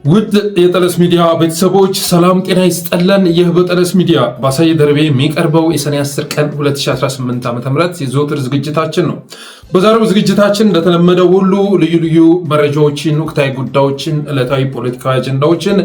ውድ የጠለስ ሚዲያ ቤተሰቦች ሰላም ጤና ይስጥልን። ይህ በጠለስ ሚዲያ ባሳየ ደርቤ የሚቀርበው የሰኔ 10 ቀን 2018 ዓ.ም የዘወትር ዝግጅታችን ነው። በዛሬው ዝግጅታችን እንደተለመደው ሁሉ ልዩ ልዩ መረጃዎችን፣ ወቅታዊ ጉዳዮችን፣ ዕለታዊ ፖለቲካዊ አጀንዳዎችን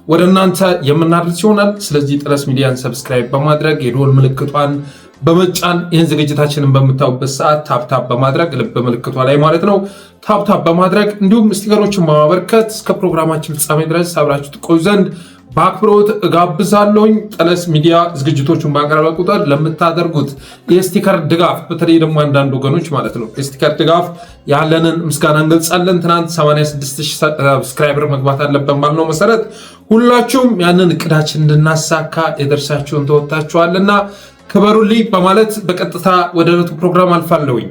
ወደ እናንተ የምናደርስ ይሆናል። ስለዚህ ጠለስ ሚዲያን ሰብስክራይብ በማድረግ የደወል ምልክቷን በመጫን ይህን ዝግጅታችንን በምታዩበት ሰዓት ታፕታፕ በማድረግ ልብ ምልክቷ ላይ ማለት ነው ታፕታፕ በማድረግ እንዲሁም ስቲከሮችን በማበርከት እስከ ፕሮግራማችን ፍጻሜ ድረስ አብራችሁ ትቆዩ ዘንድ በአክብሮት እጋብዛለሁኝ። ጠለስ ሚዲያ ዝግጅቶቹን ባቀረበ ቁጥር ለምታደርጉት የስቲከር ድጋፍ በተለይ ደግሞ አንዳንድ ወገኖች ማለት ነው የስቲከር ድጋፍ ያለንን ምስጋና እንገልጻለን። ትናንት 86,000 ሰብስክራይበር መግባት አለበት ባልነው መሰረት ሁላችሁም ያንን እቅዳችን እንድናሳካ የደርሳችሁን ተወጣችኋልና ክበሩልኝ በማለት በቀጥታ ወደ ዕለቱ ፕሮግራም አልፋለሁኝ።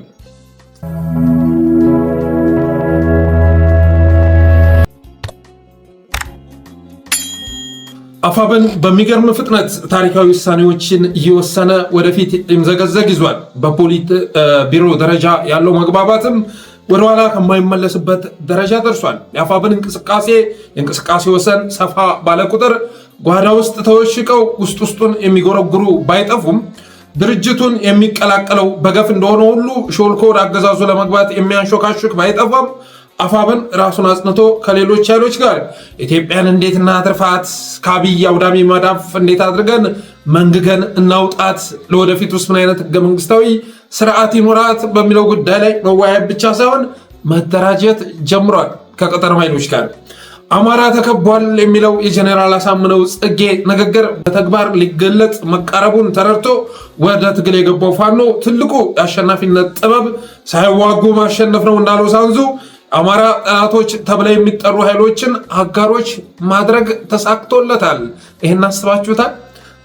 አፋብን በሚገርም ፍጥነት ታሪካዊ ውሳኔዎችን እየወሰነ ወደፊት ይምዘገዘግ ይዟል። በፖሊት ቢሮ ደረጃ ያለው መግባባትም ወደኋላ ከማይመለስበት ደረጃ ደርሷል። የአፋብን የእንቅስቃሴ ወሰን ሰፋ ባለ ቁጥር ጓዳ ውስጥ ተወሽቀው ውስጡን የሚጎረጉሩ ባይጠፉም ድርጅቱን የሚቀላቀለው በገፍ እንደሆነ ሁሉ ሾልኮ ወደ አገዛዙ ለመግባት የሚያንሾካሹክ ባይጠፋም አፋብን ራሱን አጽንቶ ከሌሎች ኃይሎች ጋር ኢትዮጵያን እንዴት እናትርፋት፣ ከአብይ አውዳሚ መዳፍ እንዴት አድርገን መንግገን እናውጣት፣ ለወደፊት ውስጥ ምን አይነት ህገ መንግስታዊ ስርዓት ይኖራት በሚለው ጉዳይ ላይ መወያየት ብቻ ሳይሆን መደራጀት ጀምሯል። ከቀጠናው ኃይሎች ጋር አማራ ተከቧል የሚለው የጀኔራል አሳምነው ጽጌ ንግግር በተግባር ሊገለጥ መቃረቡን ተረድቶ ወደ ትግል የገባው ፋኖ ትልቁ የአሸናፊነት ጥበብ ሳይዋጉ ማሸነፍ ነው እንዳለው ሳንዙ አማራ ጠላቶች ተብለው የሚጠሩ ኃይሎችን አጋሮች ማድረግ ተሳክቶለታል። ይህን አስባችሁታል?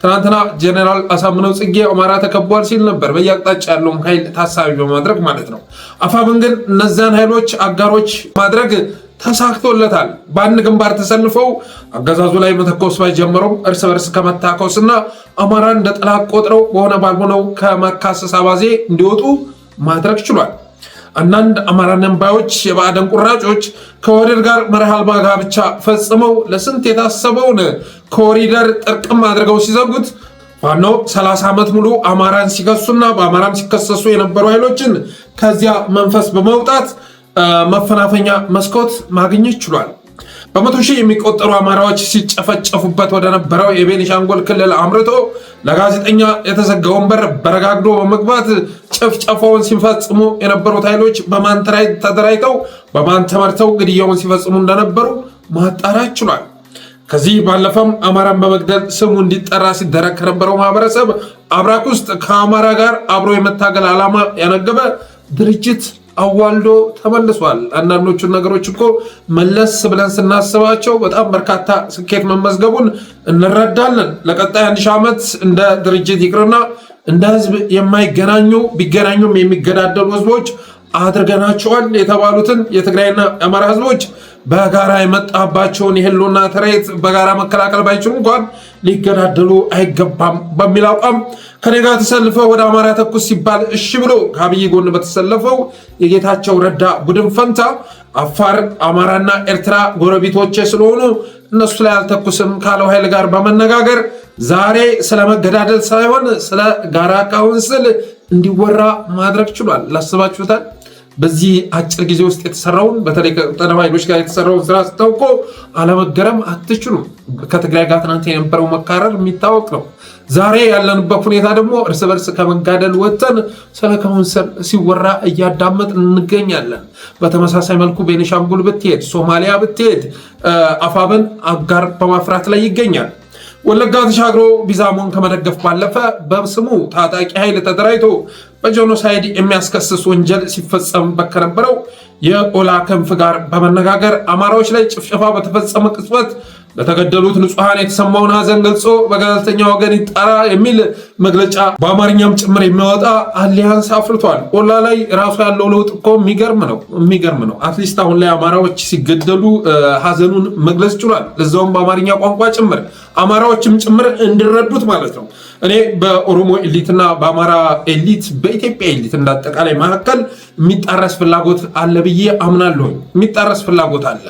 ትናንትና ጀኔራል አሳምነው ጽጌ አማራ ተከቧል ሲል ነበር፣ በየአቅጣጫ ያለውን ኃይል ታሳቢ በማድረግ ማለት ነው። አፋብን ግን እነዚያን ኃይሎች አጋሮች ማድረግ ተሳክቶለታል። በአንድ ግንባር ተሰልፈው አገዛዙ ላይ መተኮስ ባይጀምሩም እርስ በርስ ከመታኮስና አማራን እንደ ጠላት ቆጥረው በሆነ ባልሆነው ከመካሰስ አባዜ እንዲወጡ ማድረግ ችሏል። አንዳንድ አማራ ነንባዮች የባዕደን ቁራጮች ከወደድ ጋር መርህ አልባ ጋብቻ ፈጽመው ለስንት የታሰበውን ኮሪደር ጥርቅም አድርገው ሲዘጉት ፋኖ 30 ዓመት ሙሉ አማራን ሲከሱና በአማራም ሲከሰሱ የነበሩ ኃይሎችን ከዚያ መንፈስ በመውጣት መፈናፈኛ መስኮት ማግኘት ችሏል። በመቶ ሺህ የሚቆጠሩ አማራዎች ሲጨፈጨፉበት ወደ ነበረው የቤኒሻንጉል ክልል አምርቶ ለጋዜጠኛ የተዘጋውን በር በረጋግዶ በመግባት ጭፍጨፋውን ሲፈጽሙ የነበሩት ኃይሎች በማን ተደራጅተው በማን ተመርተው ግድያውን ሲፈጽሙ እንደነበሩ ማጣራት ችሏል። ከዚህ ባለፈም አማራን በመግደል ስሙ እንዲጠራ ሲደረግ ከነበረው ማህበረሰብ አብራክ ውስጥ ከአማራ ጋር አብሮ የመታገል ዓላማ ያነገበ ድርጅት አዋልዶ ተመልሷል። አንዳንዶቹን ነገሮች እኮ መለስ ብለን ስናስባቸው በጣም በርካታ ስኬት መመዝገቡን እንረዳለን። ለቀጣይ 1000 ዓመት እንደ ድርጅት ይቅርና እንደ ህዝብ የማይገናኙ ቢገናኙም የሚገዳደሉ ህዝቦች አድርገናቸዋል የተባሉትን የትግራይና የአማራ ህዝቦች በጋራ የመጣባቸውን የህልውና ተሬት በጋራ መከላከል ባይችሉ እንኳን ሊገዳደሉ አይገባም በሚል አቋም ከኔ ጋር ተሰልፈው ወደ አማራ ተኩስ ሲባል እሺ ብሎ ከአብይ ጎን በተሰለፈው የጌታቸው ረዳ ቡድን ፈንታ አፋር፣ አማራና ኤርትራ ጎረቤቶቼ ስለሆኑ እነሱ ላይ አልተኩስም ካለው ኃይል ጋር በመነጋገር ዛሬ ስለመገዳደል ሳይሆን ስለ ጋራ ካውንስል እንዲወራ ማድረግ ችሏል። ላስባችሁታል? በዚህ አጭር ጊዜ ውስጥ የተሰራውን በተለይ ከቀጠናው ኃይሎች ጋር የተሰራውን ስራ ስታውቁ አለመገረም አትችሉም። ከትግራይ ጋር ትናንት የነበረው መካረር የሚታወቅ ነው። ዛሬ ያለንበት ሁኔታ ደግሞ እርስ በርስ ከመጋደል ወጥተን ስለ ካውንስል ሲወራ እያዳመጥ እንገኛለን። በተመሳሳይ መልኩ ቤኒሻንጉል ብትሄድ፣ ሶማሊያ ብትሄድ አፋብን አጋር በማፍራት ላይ ይገኛል። ወለጋ ተሻግሮ ቢዛሞን ከመደገፍ ባለፈ በስሙ ታጣቂ ኃይል ተደራጅቶ በጄኖሳይድ የሚያስከስስ ወንጀል ሲፈጸምበት ከነበረው የኦላ ክንፍ ጋር በመነጋገር አማራዎች ላይ ጭፍጨፋ በተፈጸመ ቅጽበት ለተገደሉት ንጹሐን የተሰማውን ሀዘን ገልጾ በገለልተኛ ወገን ይጣራ የሚል መግለጫ በአማርኛም ጭምር የሚያወጣ አሊያንስ አፍርቷል። ኦላ ላይ ራሱ ያለው ለውጥ እኮ የሚገርም ነው። አትሊስት አሁን ላይ አማራዎች ሲገደሉ ሀዘኑን መግለጽ ችሏል። ለዛውም በአማርኛ ቋንቋ ጭምር አማራዎችም ጭምር እንዲረዱት ማለት ነው። እኔ በኦሮሞ ኤሊትና በአማራ ኤሊት በኢትዮጵያ ኤሊት እንዳጠቃላይ መካከል የሚጣረስ ፍላጎት አለ ብዬ አምናለሁ። የሚጣረስ ፍላጎት አለ።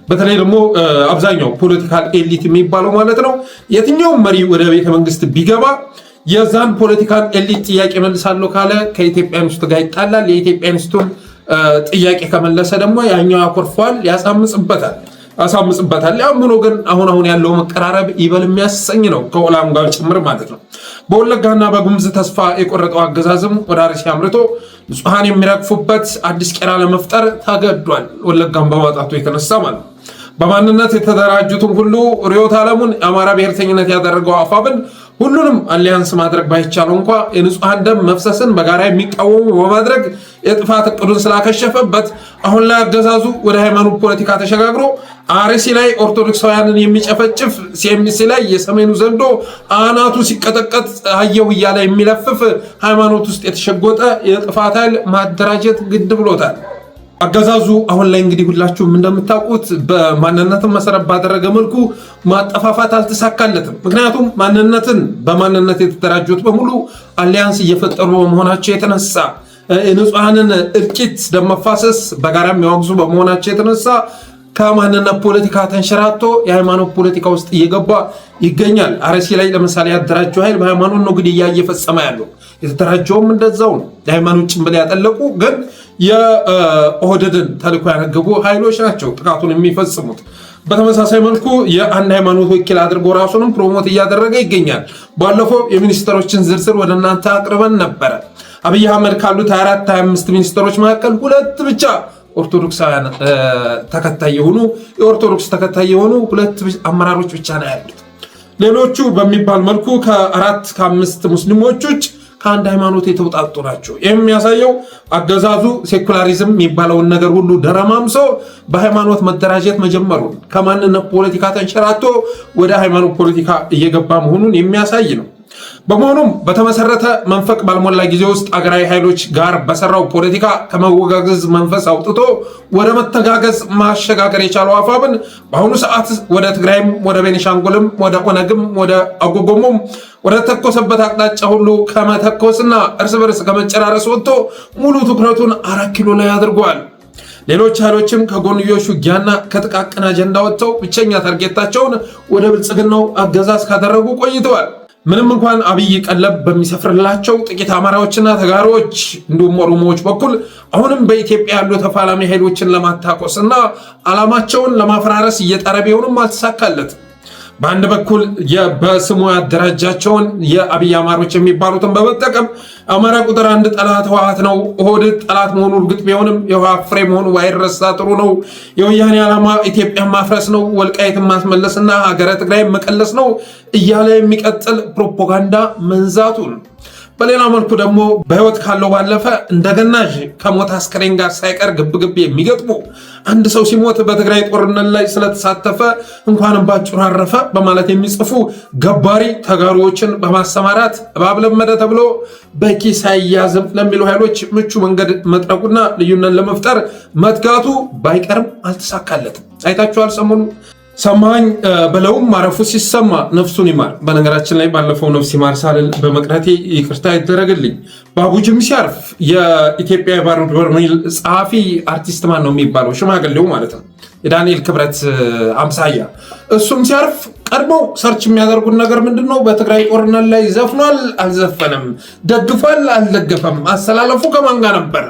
በተለይ ደግሞ አብዛኛው ፖለቲካል ኤሊት የሚባለው ማለት ነው የትኛው መሪ ወደ ቤተ መንግስት ቢገባ የዛን ፖለቲካል ኤሊት ጥያቄ መልሳለሁ ካለ ከኢትዮጵያኒስቱ ጋር ይጣላል። የኢትዮጵያኒስቱን ጥያቄ ከመለሰ ደግሞ ያኛው ያኮርፈዋል፣ ያሳምጽበታል። ያም ሆኖ ግን አሁን ያለው መቀራረብ ይበል የሚያሰኝ ነው ከኦላም ጋር ጭምር ማለት ነው። በወለጋና በጉምዝ ተስፋ የቆረጠው አገዛዝም ወደ አርሲ አምርቶ ንጹሃን የሚረግፉበት አዲስ ቄራ ለመፍጠር ተገዷል። ወለጋን በማጣቱ የተነሳ ማለት ነው። በማንነት የተደራጁትን ሁሉ ርዕዮተ ዓለሙን የአማራ ብሔርተኝነት ያደረገው አፋብን ሁሉንም አሊያንስ ማድረግ ባይቻለው እንኳ የንጹሃን ደም መፍሰስን በጋራ የሚቃወሙ በማድረግ የጥፋት እቅዱን ስላከሸፈበት አሁን ላይ አገዛዙ ወደ ሃይማኖት ፖለቲካ ተሸጋግሮ አርሲ ላይ ኦርቶዶክሳውያንን የሚጨፈጭፍ፣ ሲኤምሲ ላይ የሰሜኑ ዘንዶ አናቱ ሲቀጠቀጥ አየው እያለ የሚለፍፍ ሃይማኖት ውስጥ የተሸጎጠ የጥፋት ኃይል ማደራጀት ግድ ብሎታል። አገዛዙ አሁን ላይ እንግዲህ ሁላችሁም እንደምታውቁት በማንነትን መሰረት ባደረገ መልኩ ማጠፋፋት አልተሳካለትም። ምክንያቱም በማንነት የተደራጁት በሙሉ አሊያንስ እየፈጠሩ በመሆናቸው የተነሳ ንጹሃንን እልቂት፣ ደም መፋሰስ በጋራ የሚያወግዙ በመሆናቸው የተነሳ ከማንነት ፖለቲካ ተንሸራቶ የሃይማኖት ፖለቲካ ውስጥ እየገባ ይገኛል። አርሲ ላይ ለምሳሌ ያደራጀው ኃይል በሃይማኖት ነው ግድያ እየፈጸመ ያለው። የተደራጀውም እንደዛው ነው። የሃይማኖት ጭንብል ያጠለቁ ግን የኦህዴድን ተልዕኮ ያነገቡ ኃይሎች ናቸው ጥቃቱን የሚፈጽሙት። በተመሳሳይ መልኩ የአንድ ሃይማኖት ወኪል አድርጎ ራሱንም ፕሮሞት እያደረገ ይገኛል። ባለፈው የሚኒስትሮችን ዝርዝር ወደ እናንተ አቅርበን ነበረ። አብይ አህመድ ካሉት 24-25 ሚኒስትሮች መካከል 2 ብቻ ኦርቶዶክሳውያን ተከታይ የሆኑ የኦርቶዶክስ ተከታይ የሆኑ 2 አመራሮች ብቻ ነው ያሉት። ሌሎቹ በሚባል መልኩ ከ4-5 ሙስሊሞች ውጭ ከአንድ ሃይማኖት የተውጣጡ ናቸው። ይህም የሚያሳየው አገዛዙ ሴኩላሪዝም የሚባለውን ነገር ሁሉ ደረማምሶ በሃይማኖት መደራጀት መጀመሩን፣ ከማንነት ፖለቲካ ተንሸራቶ ወደ ሃይማኖት ፖለቲካ እየገባ መሆኑን የሚያሳይ ነው። በመሆኑም በተመሰረተ መንፈቅ ባልሞላ ጊዜ ውስጥ አገራዊ ኃይሎች ጋር በሰራው ፖለቲካ ከመወጋገዝ መንፈስ አውጥቶ ወደ መተጋገዝ ማሸጋገር የቻለው አፋብን በአሁኑ ሰዓት ወደ ትግራይም፣ ወደ ቤኒሻንጉልም፣ ወደ ኦነግም፣ ወደ አጎጎሞም ወደ ተኮሰበት አቅጣጫ ሁሉ ከመተኮስና እርስ በርስ ከመጨራረስ ወጥቶ ሙሉ ትኩረቱን 4 ኪሎ ላይ አድርጓል። ሌሎች ኃይሎችም ከጎንዮሽ ውጊያና ከጥቃቅን አጀንዳ ወጥተው ብቸኛ ታርጌታቸውን ወደ ብልጽግናው አገዛዝ ካደረጉ ቆይተዋል። ምንም እንኳን አብይ ቀለብ በሚሰፍርላቸው ጥቂት አማራዎችና ተጋሮች እንዲሁም ኦሮሞዎች በኩል አሁንም በኢትዮጵያ ያሉ ተፋላሚ ኃይሎችን ለማታኮስና ዓላማቸውን ለማፈራረስ እየጣረ ቢሆንም አልተሳካለትም። በአንድ በኩል በስሙ ያደራጃቸውን የአብይ አማሮች የሚባሉትን በመጠቀም አማራ ቁጥር 1 ጠላት ህወሓት ነው፣ ኦህዴድ ጠላት መሆኑ እርግጥ ቢሆንም የህወሓት ፍሬ መሆኑ ባይረሳ ጥሩ ነው፣ የወያኔ ዓላማ ኢትዮጵያን ማፍረስ ነው፣ ወልቃይትን ማስመለስና ሀገረ ትግራይ መቀለስ ነው እያለ የሚቀጥል ፕሮፓጋንዳ መንዛቱን፣ በሌላ መልኩ ደግሞ በህይወት ካለው ባለፈ እንደገናዥ ከሞት አስከሬን ጋር ሳይቀር ግብግብ የሚገጥሙ አንድ ሰው ሲሞት በትግራይ ጦርነት ላይ ስለተሳተፈ እንኳንም ባጭሩ አረፈ በማለት የሚጽፉ ገባሪ ተጋሮዎችን በማሰማራት እባብ ለመደ ተብሎ በኪስ አይያዝም ለሚሉ ኃይሎች ምቹ መንገድ መጥረጉና ልዩነት ለመፍጠር መትጋቱ ባይቀርም አልተሳካለትም። አይታችኋል። ሰሞኑ ሰማኝ በለውም ማረፉ ሲሰማ ነፍሱን ይማር። በነገራችን ላይ ባለፈው ነፍስ ይማር ሳልል በመቅረቴ ይቅርታ ይደረግልኝ። ባቡጅም ሲያርፍ የኢትዮጵያ የባሩድ በርሜል ጸሐፊ አርቲስት ማን ነው የሚባለው? ሽማግሌው ማለት ነው፣ የዳንኤል ክብረት አምሳያ። እሱም ሲያርፍ ቀድሞ ሰርች የሚያደርጉት ነገር ምንድነው? በትግራይ ጦርነት ላይ ዘፍኗል አልዘፈነም፣ ደግፏል አልደገፈም፣ አሰላለፉ ከማን ጋር ነበረ፣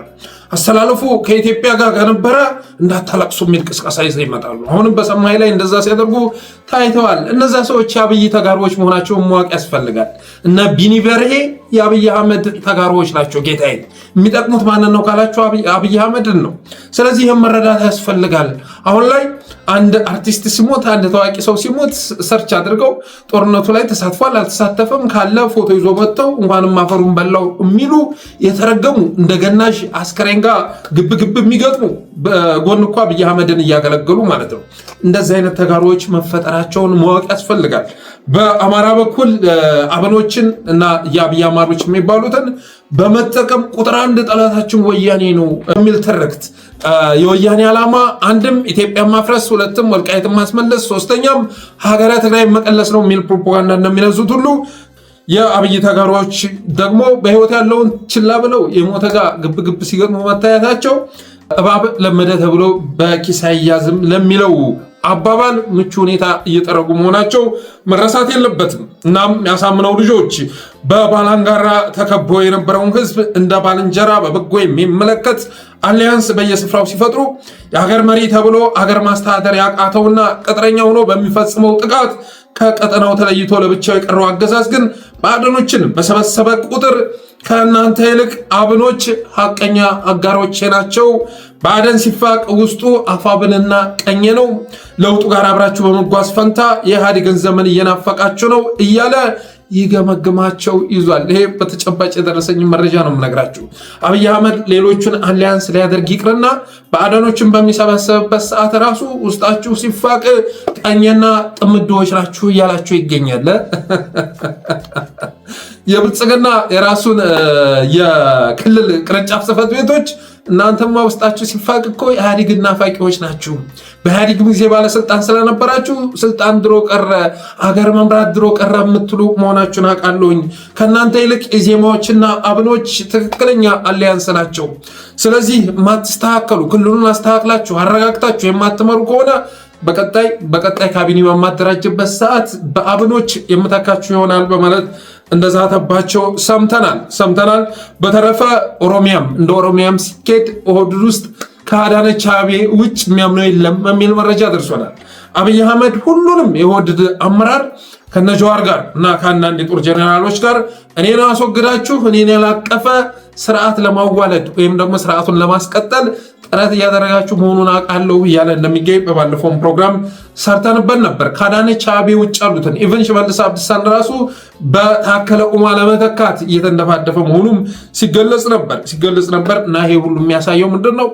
አሰላለፉ ከኢትዮጵያ ጋር ከነበረ እንዳታለቅሱ የሚል ቅስቀሳ ይዘው ይመጣሉ። አሁንም በሰማይ ላይ እንደዛ ሲያደርጉ ታይተዋል። እነዛ ሰዎች የአብይ ተጋሮዎች መሆናቸውን ማወቅ ያስፈልጋል። እነ ቢኒ በርሄ የአብይ አህመድ ተጋሮዎች ናቸው። ጌታዬ የሚጠቅሙት ማንን ነው ካላቸው አብይ አህመድን ነው። ስለዚህ ይህም መረዳት ያስፈልጋል። አሁን ላይ አንድ አርቲስት ሲሞት፣ አንድ ታዋቂ ሰው ሲሞት ሰርች አድርገው ጦርነቱ ላይ ተሳትፏል አልተሳተፈም ካለ ፎቶ ይዞ መጥተው እንኳንም አፈሩን በላው የሚሉ የተረገሙ እንደገናዥ አስከሬን ጋር ግብግብ የሚገጥሙ በጎን እኮ አብይ አህመድን እያገለገሉ ማለት ነው። እንደዚህ አይነት ተጋሮዎች መፈጠራቸውን ማወቅ ያስፈልጋል። በአማራ በኩል አብኖችን እና የአብይ አማሮች የሚባሉትን በመጠቀም ቁጥር 1 ጠላታችን ወያኔ ነው የሚል ትርክት፣ የወያኔ ዓላማ አንድም ኢትዮጵያ ማፍረስ፣ ሁለትም ወልቃይትን ማስመለስ፣ ሶስተኛም ሀገረ ትግራይ መቀለስ ነው የሚል ፕሮፓጋንዳ እንደሚነዙት ሁሉ የአብይ ተጋሮች ደግሞ በህይወት ያለውን ችላ ብለው የሞተ ጋር ግብግብ ሲገጥሙ መታየታቸው እባብ ለመደ ተብሎ በኪስ አይያዝም ለሚለው አባባል ምቹ ሁኔታ እየጠረጉ መሆናቸው መረሳት የለበትም። እናም ያሳምነው ልጆች በባላንጋራ ተከቦ የነበረውን ህዝብ እንደ ባልንጀራ በበጎ የሚመለከት አሊያንስ በየስፍራው ሲፈጥሩ የሀገር መሪ ተብሎ ሀገር ማስተዳደር ያቃተውና ቅጥረኛ ሆኖ በሚፈጽመው ጥቃት ከቀጠናው ተለይቶ ለብቻው የቀረው አገዛዝ ግን ባዕዳኖችን በሰበሰበ ቁጥር ከእናንተ ይልቅ አብኖች ሐቀኛ አጋሮቼ ናቸው፣ ባዕዳን ሲፋቅ ውስጡ አፋብንና ቀኜ ነው፣ ለውጡ ጋር አብራችሁ በመጓዝ ፈንታ የኢህአዴግን ዘመን እየናፈቃችሁ ነው እያለ ይገመግማቸው ይዟል። ይሄ በተጨባጭ የደረሰኝ መረጃ ነው የምነግራችሁ። አብይ አህመድ ሌሎቹን አሊያንስ ሊያደርግ ይቅርና ባዕዳኖችን በሚሰበሰብበት ሰዓት ራሱ ውስጣችሁ ሲፋቅ ቀኝና ጥምዶች ናችሁ እያላችሁ ይገኛል። የብልጽግና የራሱን የክልል ቅርንጫፍ ጽሕፈት ቤቶች እናንተማ ውስጣችሁ ሲፋቅ እኮ ኢህአዴግ ናፋቂዎች ናችሁ፣ በኢህአዴግ ጊዜ ባለስልጣን ስለነበራችሁ ስልጣን ድሮ ቀረ፣ አገር መምራት ድሮ ቀረ የምትሉ መሆናችሁን አውቃለሁኝ። ከእናንተ ይልቅ ኢዜማዎችና አብኖች ትክክለኛ አሊያንስ ናቸው። ስለዚህ የማትስተካከሉ ክልሉን አስተካክላችሁ አረጋግታችሁ የማትመሩ ከሆነ በቀጣይ ካቢኔ በማደራጅበት ሰዓት በአብኖች የምተካችሁ ይሆናል በማለት እንደዛተባቸው ሰምተናል። በተረፈ ኦሮሚያም እንደ ኦሮሚያም ሲኬድ ኦህዴድ ውስጥ ከአዳነች አቤቤ ውጭ የሚያምነው የለም የሚል መረጃ ደርሶናል። አብይ አህመድ ሁሉንም የኦህዴድ አመራር ከነጀዋር ጋር እና ከአንዳንድ የጦር ጀኔራሎች ጋር እኔን አስወግዳችሁ እኔን ያላቀፈ ስርዓት ለማዋለድ ወይም ደግሞ ስርዓቱን ለማስቀጠል ጥረት እያደረጋችሁ መሆኑን አውቃለሁ እያለ እንደሚገኝ በባለፈው ፕሮግራም ሰርተንበት ነበር። ከአዳነች አቤቤ ውጭ ያሉትን ኢቨን ሽመልስ አብዲሳን ራሱ በታከለ ኡማ ለመተካት እየተንደፋደፈ መሆኑም ሲገለጽ ነበር እና ይሄ ሁሉ የሚያሳየው ምንድን ነው?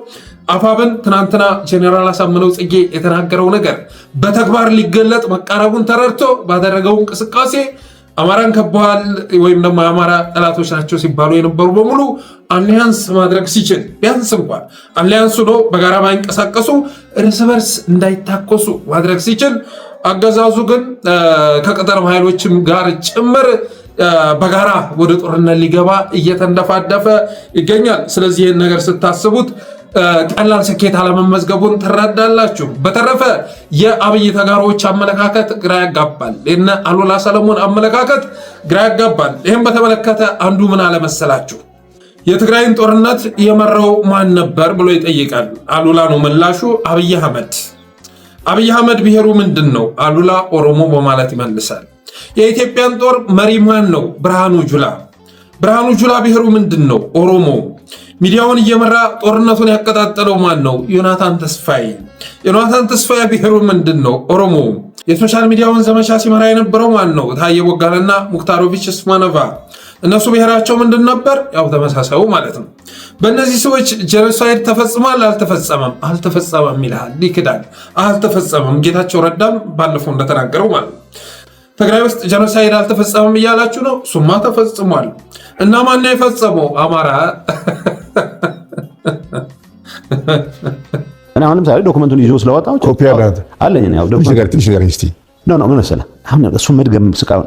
አፋብን ትናንትና ጄኔራል አሳምነው ጽጌ የተናገረው ነገር በተግባር ሊገለጥ መቃረቡን ተረድቶ ባደረገው እንቅስቃሴ አማራን ከበዋል ወይም ደግሞ የአማራ ጠላቶች ናቸው ሲባሉ የነበሩ በሙሉ አሊያንስ ማድረግ ሲችል ቢያንስ እንኳን አሊያንሱ ነው በጋራ ባይንቀሳቀሱ እርስ በርስ እንዳይታኮሱ ማድረግ ሲችል አገዛዙ ግን ከቀጠናው ኃይሎችም ጋር ጭምር በጋራ ወደ ጦርነት ሊገባ እየተንደፋደፈ ይገኛል። ስለዚህ ይህን ነገር ስታስቡት ቀላል ስኬት አለመመዝገቡን ትረዳላችሁ። በተረፈ የአብይ ተጋሮች አመለካከት ግራ ያጋባል። የነ አሉላ ሰለሞን አመለካከት ግራ ያጋባል። ይህም በተመለከተ አንዱ ምን አለመሰላችሁ? የትግራይን ጦርነት የመራው ማን ነበር ብሎ ይጠይቃል። አሉላ ነው ምላሹ። አብይ አህመድ ብሔሩ ምንድን ነው? አሉላ ኦሮሞ በማለት ይመልሳል። የኢትዮጵያን ጦር መሪ ማን ነው? ብርሃኑ ጁላ ብሔሩ ምንድን ነው? ኦሮሞ። ሚዲያውን እየመራ ጦርነቱን ያቀጣጠለው ማን ነው? ዮናታን ተስፋዬ ብሔሩ ምንድን ነው? ኦሮሞ። የሶሻል ሚዲያውን ዘመቻ ሲመራ የነበረው ማን ነው? ታዬ ቦጋለና ሙክታሮቪች ስማነቫ። እነሱ ብሔራቸው ምንድን ነበር? ያው ተመሳሳዩ ማለት ነው። በእነዚህ ሰዎች ጄኖሳይድ ተፈጽሟል? አልተፈጸመም ይልሃል፣ ይክዳል። አልተፈጸመም። ጌታቸው ረዳም ባለፈው እንደተናገረው ማለት ነው። ትግራይ ውስጥ ጄኖሳይድ አልተፈጸመም እያላችሁ ነው? ሱማ ተፈጽሟል። እና ማን ነው የፈጸመው? አማራ። እኔ አሁንም ዛሬ ዶክመንቱን ይዞ ስለወጣው ኮፒ አለኝ ነው ዶክመንት ትንሽ ነገር እስቲ ምን መሰለህ፣ አሁን እሱ መድገም ስቃው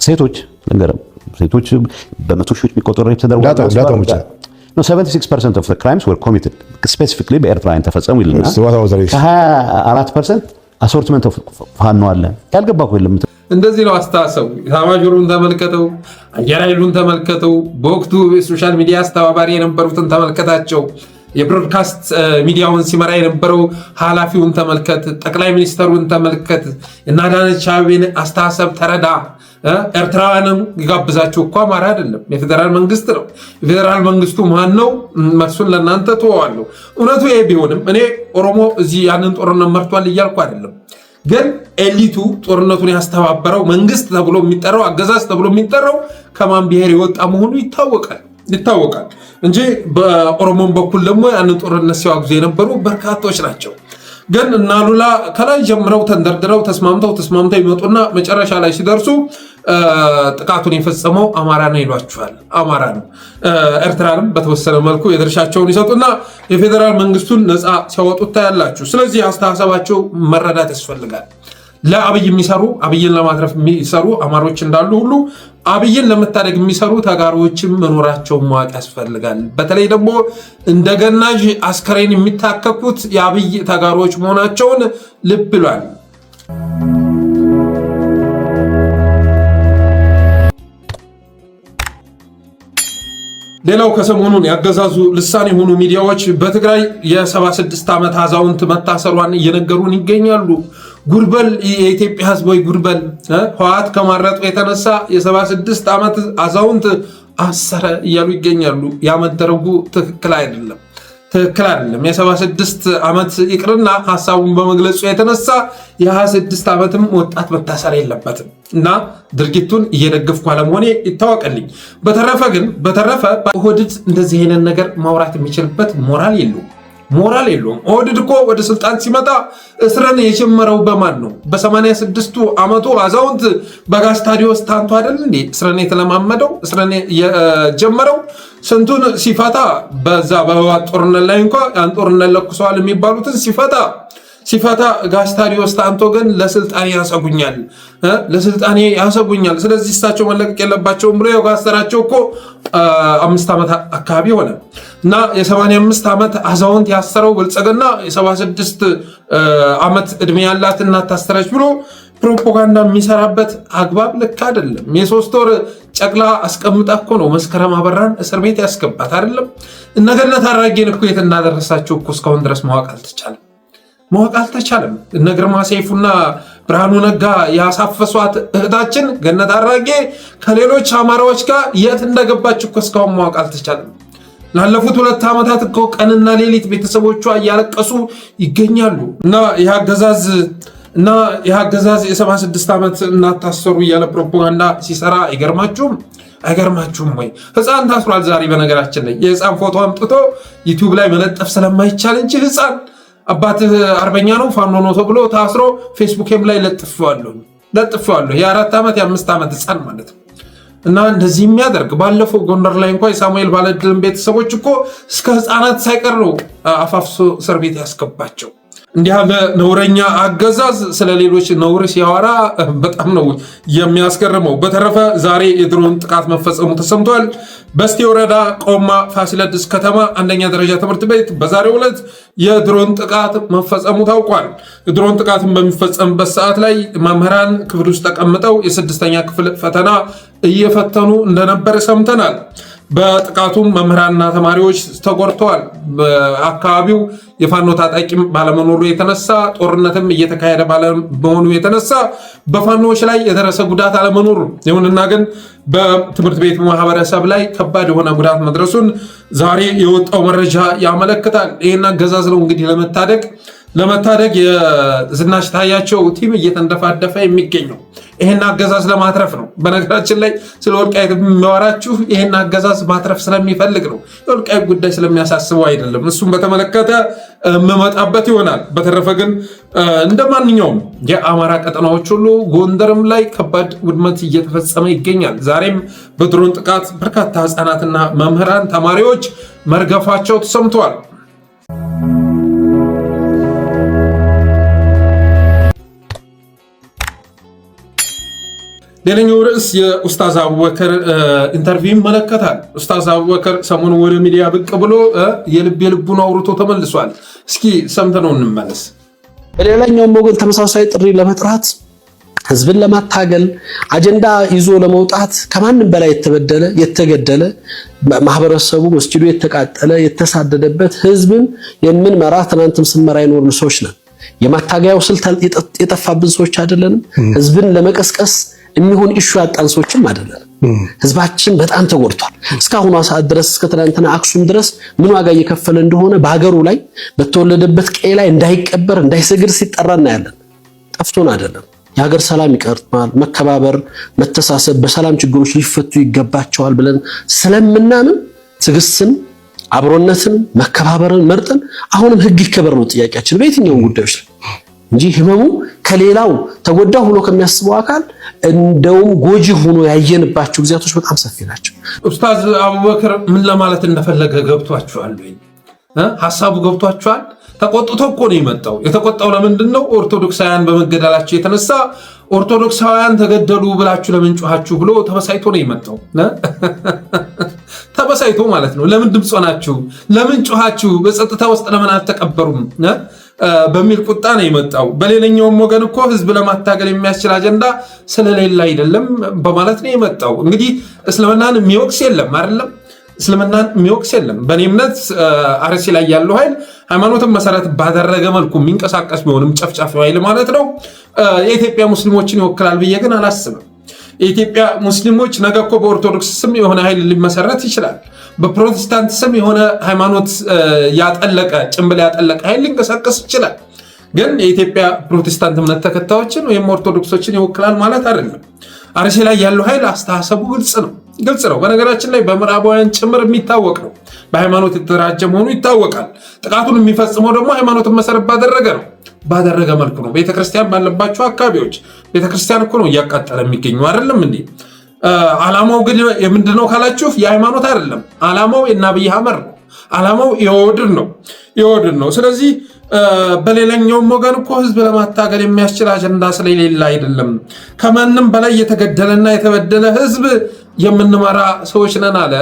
ሴቶች በመቶ ሺዎች የሚቆጠሩ ሬፕ ተደርጓል። 76% of the crimes were committed specifically በኤርትራውያን ተፈጸሙ ይልና 24% አሶርትመንት ኦፍ ፋኖ አለ። ያልገባ እኮ የለም። እንደዚህ ነው አስተሳሰቡ። ታማጆሩን ተመልከተው፣ አየር ኃይሉን ተመልከተው፣ በወቅቱ የሶሻል ሚዲያ አስተባባሪ የነበሩትን ተመልከታቸው፣ የብሮድካስት ሚዲያውን ሲመራ የነበረው ኃላፊውን ተመልከት፣ ጠቅላይ ሚኒስተሩን ተመልከት፣ እና አዳነች አቤቤን አስተሳሰብ ተረዳ። ኤርትራውያንም ይጋብዛቸው እኮ አማራ አይደለም፣ የፌዴራል መንግስት ነው። የፌዴራል መንግስቱ ማን ነው? መልሱን ለእናንተ ተወዋለሁ። እውነቱ ይሄ ቢሆንም እኔ ኦሮሞ እዚህ ያንን ጦርነት መርቷል እያልኩ አይደለም። ግን ኤሊቱ ጦርነቱን ያስተባበረው መንግስት ተብሎ የሚጠራው አገዛዝ ተብሎ የሚጠራው ከማን ብሔር የወጣ መሆኑ ይታወቃል እንጂ በኦሮሞን በኩል ደግሞ ያንን ጦርነት ሲያወግዙ የነበሩ በርካቶች ናቸው። ግን እና አሉላ ከላይ ጀምረው ተንደርድረው ተስማምተው ይመጡና መጨረሻ ላይ ሲደርሱ ጥቃቱን የፈጸመው አማራ ነው ይሏቸዋል። አማራ ነው። ኤርትራንም በተወሰነ መልኩ የድርሻቸውን ይሰጡና የፌዴራል መንግስቱን ነፃ ሲያወጡት ታያላችሁ። ስለዚህ አስተሳሰባቸው መረዳት ያስፈልጋል። ለአብይ የሚሰሩ አብይን ለማትረፍ የሚሰሩ አማሮች እንዳሉ ሁሉ አብይን ለመታደግ የሚሰሩ ተጋሮችም መኖራቸውን ማወቅ ያስፈልጋል። በተለይ ደግሞ እንደ ገናዥ አስከሬን የሚታከኩት የአብይ ተጋሮች መሆናቸውን ልብ ብሏል። ሌላው ከሰሞኑን ያገዛዙ ልሳን የሆኑ ሚዲያዎች በትግራይ የ76 ዓመት አዛውንት መታሰሯን እየነገሩን ይገኛሉ። ጉርበል የኢትዮጵያ ሕዝብ ወይ ጉርበል ህወሓት ከማረጡ የተነሳ የ76 ዓመት አዛውንት አሰረ እያሉ ይገኛሉ። ያመደረጉ ትክክል አይደለም። የ76 ዓመት ይቅርና ሐሳቡን በመግለጹ የተነሳ የ26 ዓመትም ወጣት መታሰር የለበትም እና ድርጊቱን እየደገፍኩ አለመሆኔ ይታወቅልኝ። በተረፈ ኦህዴድ እንደዚህ አይነት ነገር ማውራት የሚችልበት ሞራል የለውም። ኦህዴድ እኮ ወደ ስልጣን ሲመጣ እስረን የጀመረው በማን ነው? በ86ቱ ዓመቱ አዛውንት በጋስታዲዮስ ታንቶ አይደል እንዴ እስረን የተለማመደው? እስረን የጀመረው ስንቱን ሲፈታ በዛ በህወሓት ጦርነት ላይ እንኳን ያን ጦርነት ለኩሰዋል የሚባሉትን ሲፈታ ጋስታዲዮስ ታንቶ ግን ለስልጣኔ ያሰጉኛል፣ ስለዚህ እሳቸው መለቀቅ የለባቸውም ብሎ ያጋሰራቸው እኮ 5 ዓመት አካባቢ ሆነ እና የ85 ዓመት አዛውንት ያሰረው ብልጽግና የ76 ዓመት ዕድሜ ያላት እናት ታሰረች ብሎ ፕሮፓጋንዳ የሚሰራበት አግባብ ልክ አይደለም። የ3 ወር ጨቅላ አስቀምጣ እኮ ነው መስከረም አበራን እስር ቤት ያስገባት አይደለም። እነ ገነት አራጌን እኮ የት እንዳደረሳቸው እኮ እስካሁን ድረስ ማወቅ አልተቻለም። እነ ግርማ ሰይፉና ብርሃኑ ነጋ ያሳፈሷት እህታችን ገነት አራጌ ከሌሎች አማራዎች ጋር የት እንደገባች እኮ እስካሁን ማወቅ አልተቻለም። ላለፉት 2 ዓመታት እኮ ቀንና ሌሊት ቤተሰቦቿ እያለቀሱ ይገኛሉ እና ይህ አገዛዝ የ76 ዓመት እናታሰሩ እያለ ፕሮፓጋንዳ ሲሰራ አይገርማችሁም ወይ? ህፃን ታስሯል ዛሬ። በነገራችን ላይ የህፃን ፎቶ አምጥቶ ዩቲዩብ ላይ መለጠፍ ስለማይቻል እንጂ ህፃን አባትህ አርበኛ ነው ፋኖ ነው ተብሎ ታስሮ ፌስቡክም ላይ ለጥፌዋለሁ። የ4 ዓመት የ5 ዓመት ህፃን ማለት ነው። እና እንደዚህ የሚያደርግ ባለፈው ጎንደር ላይ እንኳን የሳሙኤል ባለድልን ቤተሰቦች እኮ እስከ ህፃናት ሳይቀር ነው አፋፍሶ እስር ቤት ያስገባቸው። እንዲህ ያለ ነውረኛ አገዛዝ ስለ ሌሎች ነውር ሲያወራ በጣም ነው የሚያስገርመው። በተረፈ ዛሬ የድሮን ጥቃት መፈጸሙ ተሰምቷል። በስቴ ወረዳ ቆማ ፋሲለደስ ከተማ 1ኛ ደረጃ ትምህርት ቤት በዛሬው ዕለት የድሮን ጥቃት መፈጸሙ ታውቋል። የድሮን ጥቃትን በሚፈጸምበት ሰዓት ላይ መምህራን ክፍል ውስጥ ተቀምጠው የ6ኛ ክፍል ፈተና እየፈተኑ እንደነበረ ሰምተናል። በጥቃቱም መምህራንና ተማሪዎች ተጎድተዋል። በአካባቢው የፋኖ ታጣቂ ባለመኖሩ የተነሳ ጦርነትም እየተካሄደ ባለመሆኑ የተነሳ በፋኖዎች ላይ የደረሰ ጉዳት አለመኖሩ፣ ይሁንና ግን በትምህርት ቤት ማህበረሰብ ላይ ከባድ የሆነ ጉዳት መድረሱን ዛሬ የወጣው መረጃ ያመለክታል። ይህን አገዛዝ ነው እንግዲህ ለመታደግ የዝናሽ ታያቸው ቲም እየተንደፋደፈ የሚገኘው ይሄን አገዛዝ ለማትረፍ ነው። በነገራችን ላይ ስለ ወልቃይት የሚያወራችሁ ይሄን አገዛዝ ማትረፍ ስለሚፈልግ ነው። የወልቃይት ጉዳይ ስለሚያሳስበው አይደለም። እሱም በተመለከተ መመጣበት ይሆናል። በተረፈ ግን እንደማንኛውም የአማራ ቀጠናዎች ሁሉ ጎንደርም ላይ ከባድ ውድመት እየተፈጸመ ይገኛል። ዛሬም በድሮን ጥቃት በርካታ ህፃናትና መምህራን ተማሪዎች መርገፋቸው ተሰምተዋል። ሌላኛው ርዕስ የኡስታዝ አቡበከር ኢንተርቪው ይመለከታል። ኡስታዝ አቡበከር ሰሞኑን ወደ ሚዲያ ብቅ ብሎ የልቡን አውርቶ ተመልሷል። እስኪ ሰምተነው እንመለስ። በሌላኛውም ወገን ተመሳሳይ ጥሪ ለመጥራት ህዝብን ለማታገል አጀንዳ ይዞ ለመውጣት ከማንም በላይ የተገደለ ማህበረሰቡ መስጂዱ የተቃጠለ የተሳደደበት ህዝብን የምንመራ ትናንትም ስንመራ የኖርን ሰዎች ነን። የማታገያው ስልት የጠፋብን ሰዎች አይደለንም። ህዝብን ለመቀስቀስ የሚሆን ኢሹ ያጣን ሰዎችም አይደለንም። ህዝባችን በጣም ተጎድቷል። እስካሁን ሰዓት ድረስ እስከ ትናንትና አክሱም ድረስ ምን ዋጋ እየከፈለ እንደሆነ በሀገሩ ላይ በተወለደበት ቀይ ላይ እንዳይቀበር እንዳይሰግድ ሲጠራ እናያለን። ጠፍቶን አይደለም። የሀገር ሰላም ይቀርማል፣ መከባበር፣ መተሳሰብ፣ በሰላም ችግሮች ሊፈቱ ይገባቸዋል ብለን ስለምናምን ትዕግስትን፣ አብሮነትን፣ መከባበርን መርጠን አሁንም ህግ ይከበር ነው ጥያቄያችን በየትኛውም ጉዳዮች ላይ እንጂ ህመሙ ከሌላው ተጎዳው ሆኖ ከሚያስበው አካል እንደውም ጎጂ ሆኖ ያየንባቸው ጊዜያቶች በጣም ሰፊ ናቸው። ኡስታዝ አቡበከር ምን ለማለት እንደፈለገ ገብቷችኋል ወይ? ሐሳቡ ገብቷችኋል? ተቆጥቶ እኮ ነው የመጣው። የተቆጣው ለምንድን ነው? ኦርቶዶክሳውያን በመገደላቸው የተነሳ ኦርቶዶክሳውያን ተገደሉ ብላችሁ ለምን ጮኻችሁ ብሎ ተበሳይቶ ነው የመጣው። ተበሳይቶ ማለት ነው። ለምን ድምፅ ሆናችሁ? ለምን ጮኻችሁ? በጸጥታ ውስጥ ለምን አልተቀበሩም? በሚል ቁጣ ነው የመጣው። በሌላኛውም ወገን እኮ ህዝብ ለማታገል የሚያስችል አጀንዳ ስለሌለ አይደለም በማለት ነው የመጣው። እንግዲህ እስልምናን የሚወቅስ የለም አይደለም፣ እስልምናን የሚወቅስ የለም። በእኔ እምነት አርሲ ላይ ያለው ኃይል ሃይማኖትን መሰረት ባደረገ መልኩ የሚንቀሳቀስ ቢሆንም ጨፍጫፊ ኃይል ማለት ነው የኢትዮጵያ ሙስሊሞችን ይወክላል ብዬ ግን አላስብም። የኢትዮጵያ ሙስሊሞች ነገ እኮ በኦርቶዶክስ ስም የሆነ ኃይል ሊመሰረት ይችላል። በፕሮቴስታንት ስም የሆነ ሃይማኖት ያጠለቀ ጭንብል ያጠለቀ ኃይል ሊንቀሳቀስ ይችላል። ግን የኢትዮጵያ ፕሮቴስታንት እምነት ተከታዮችን ወይም ኦርቶዶክሶችን ይወክላል ማለት አይደለም። አርሲ ላይ ያለው ኃይል አስተሳሰቡ ግልጽ ነው። በነገራችን ላይ በምዕራባውያን ጭምር የሚታወቅ ነው። በሃይማኖት የተደራጀ መሆኑ ይታወቃል። ጥቃቱን የሚፈጽመው ደግሞ ሃይማኖትን መሰረት ባደረገ መልኩ ነው። ቤተክርስቲያን ባለባቸው አካባቢዎች ቤተክርስቲያን እኮ ነው እያቃጠለ የሚገኘው አይደለም እንዴ? ዓላማው ግን የምንድነው ካላችሁ የሃይማኖት አይደለም። ዓላማው የአብይ አህመድ ነው። ዓላማው የወድን ነው። ስለዚህ በሌላኛውም ወገን እኮ ህዝብ ለማታገል የሚያስችል አጀንዳ ስለሌለ አይደለም። ከማንም በላይ የተገደለና የተበደለ ህዝብ የምንመራ ሰዎች ነን አለ።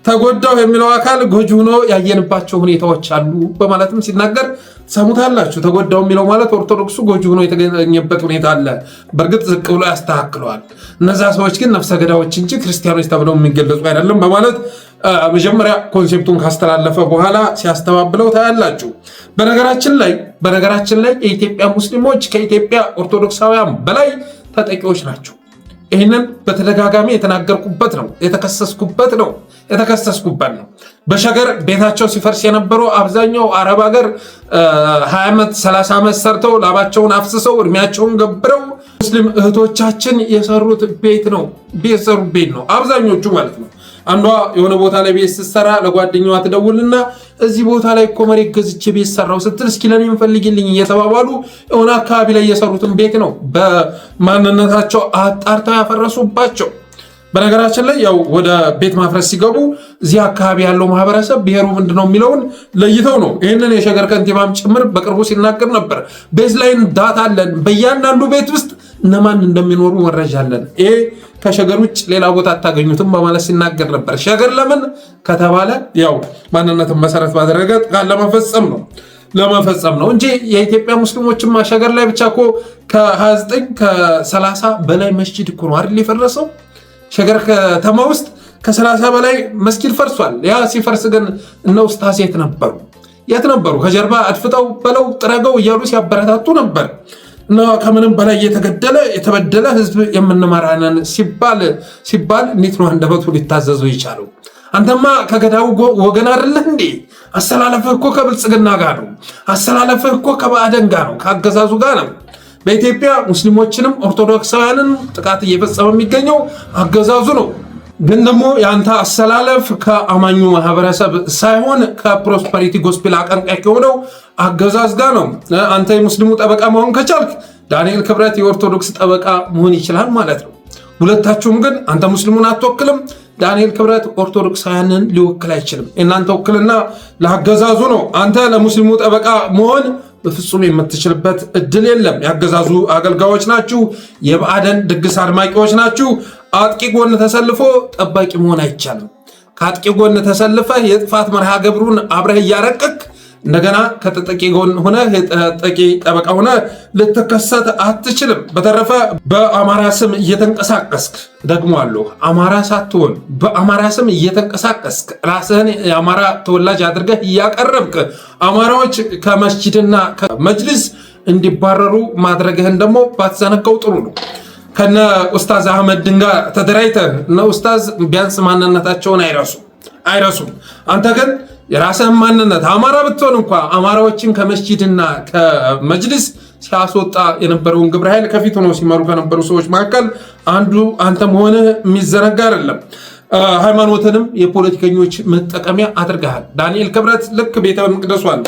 ተጎዳው የሚለው አካል ጎጂ ሆኖ ያየንባቸው ሁኔታዎች አሉ በማለትም ሲናገር ሰሙታላችሁ። ተጎዳው የሚለው ማለት ኦርቶዶክሱ ጎጂ ሆኖ የተገኘበት ሁኔታ አለ። በእርግጥ ዝቅ ብሎ ያስተካክለዋል። እነዛ ሰዎች ግን ነፍሰ ገዳዮች እንጂ ክርስቲያኖች ተብለው የሚገለጹ አይደለም በማለት መጀመሪያ ኮንሴፕቱን ካስተላለፈ በኋላ ሲያስተባብለው ታያላችሁ። በነገራችን ላይ የኢትዮጵያ ሙስሊሞች ከኢትዮጵያ ኦርቶዶክሳውያን በላይ ተጠቂዎች ናቸው። ይህንን በተደጋጋሚ የተናገርኩበት ነው፣ የተከሰስኩበት ነው። በሸገር ቤታቸው ሲፈርስ የነበሩ አብዛኛው አረብ ሀገር 20 ዓመት 30 ዓመት ሰርተው ላባቸውን አፍስሰው እድሜያቸውን ገብረው ሙስሊም እህቶቻችን የሰሩት ቤት ነው አብዛኞቹ ማለት ነው። አንዷ የሆነ ቦታ ላይ ቤት ስትሰራ ለጓደኛዋ ትደውልና እዚህ ቦታ ላይ እኮ መሬት ገዝቼ ቤት ሰራው ስትል እስኪ ለኔ ፈልጊልኝ እየተባባሉ የሆነ አካባቢ ላይ የሰሩትን ቤት ነው በማንነታቸው አጣርተው ያፈረሱባቸው። በነገራችን ላይ ያው ወደ ቤት ማፍረስ ሲገቡ እዚህ አካባቢ ያለው ማህበረሰብ ብሔሩ ምንድነው የሚለውን ለይተው ነው። ይህንን የሸገር ከንቲባም ጭምር በቅርቡ ሲናገር ነበር። ቤዝላይን ዳታ አለን፣ በእያንዳንዱ ቤት ውስጥ እነማን እንደሚኖሩ መረጃ አለን። ይሄ ከሸገር ውጭ ሌላ ቦታ አታገኙትም በማለት ሲናገር ነበር። ሸገር ለምን ከተባለ ያው ማንነትን መሰረት ባደረገ ጥቃት ለመፈጸም ነው እንጂ የኢትዮጵያ ሙስሊሞችማ ሸገር ላይ ብቻ እኮ ከ29 ከ30 በላይ መስጂድ እኮ ነው አይደል የፈረሰው። ሸገር ከተማ ውስጥ ከ30 በላይ መስጊድ ፈርሷል። ያ ሲፈርስ ግን እነ ኡስታዝ የት ነበሩ? ከጀርባ አድፍጠው በለው ጥረገው እያሉ ሲያበረታቱ ነበር። እና ከምንም በላይ የተበደለ ህዝብ የምንመራነን ሲባል እንዴት ነው አንደበቱ ሊታዘዙ ይቻለው? አንተማ ከገዳው ወገን አይደለህ እንዴ? አሰላለፍህ እኮ ከብልጽግና ጋር ነው። አሰላለፍህ እኮ ከባዕደን ጋር ነው፣ ከአገዛዙ ጋር ነው። በኢትዮጵያ ሙስሊሞችንም ኦርቶዶክሳውያንን ጥቃት እየፈጸመ የሚገኘው አገዛዙ ነው። ግን ደግሞ የአንተ አሰላለፍ ከአማኙ ማህበረሰብ ሳይሆን ከፕሮስፐሪቲ ጎስፔል አቀንቃይ ከሆነው አገዛዝ ጋር ነው። አንተ የሙስሊሙ ጠበቃ መሆን ከቻልክ ዳንኤል ክብረት የኦርቶዶክስ ጠበቃ መሆን ይችላል ማለት ነው። ሁለታችሁም ግን አንተ ሙስሊሙን አትወክልም፣ ዳንኤል ክብረት ኦርቶዶክሳውያንን ሊወክል አይችልም። እናንተ ወክልና ለአገዛዙ ነው። አንተ ለሙስሊሙ ጠበቃ መሆን በፍጹም የምትችልበት እድል የለም። ያገዛዙ አገልጋዮች ናችሁ፣ የብአዴን ድግስ አድማቂዎች ናችሁ። አጥቂ ጎን ተሰልፎ ጠባቂ መሆን አይቻልም። ከአጥቂ ጎን ተሰልፈህ የጥፋት መርሃ ግብሩን አብረህ እያረቀቅ እንደገና ከተጠቂ ጎን ሆነ የተጠቂ ጠበቃ ሆነ ልትከሰት አትችልም። በተረፈ በአማራ ስም እየተንቀሳቀስክ ደግሞ አለው አማራ ሳትሆን በአማራ ስም እየተንቀሳቀስክ ራስህን የአማራ ተወላጅ አድርገህ እያቀረብክ አማራዎች ከመስጂድና ከመጅልስ እንዲባረሩ ማድረግህን ደግሞ ባትዘነጋው ጥሩ ነው። ከነ ኡስታዝ አህመድ ድንጋ ተደራይተህ እነ ኡስታዝ ቢያንስ ማንነታቸውን አይረሱም። አንተ ግን የራስህን ማንነት አማራ ብትሆን እንኳ አማራዎችን ከመስጂድና ከመጅልስ ሲያስወጣ የነበረውን ግብረ ኃይል ከፊት ሆነው ሲመሩ ከነበሩ ሰዎች መካከል አንዱ አንተ መሆንህ የሚዘነጋ አይደለም። ሃይማኖትንም የፖለቲከኞች መጠቀሚያ አድርገሃል። ዳንኤል ክብረት ልክ ቤተ መቅደሷን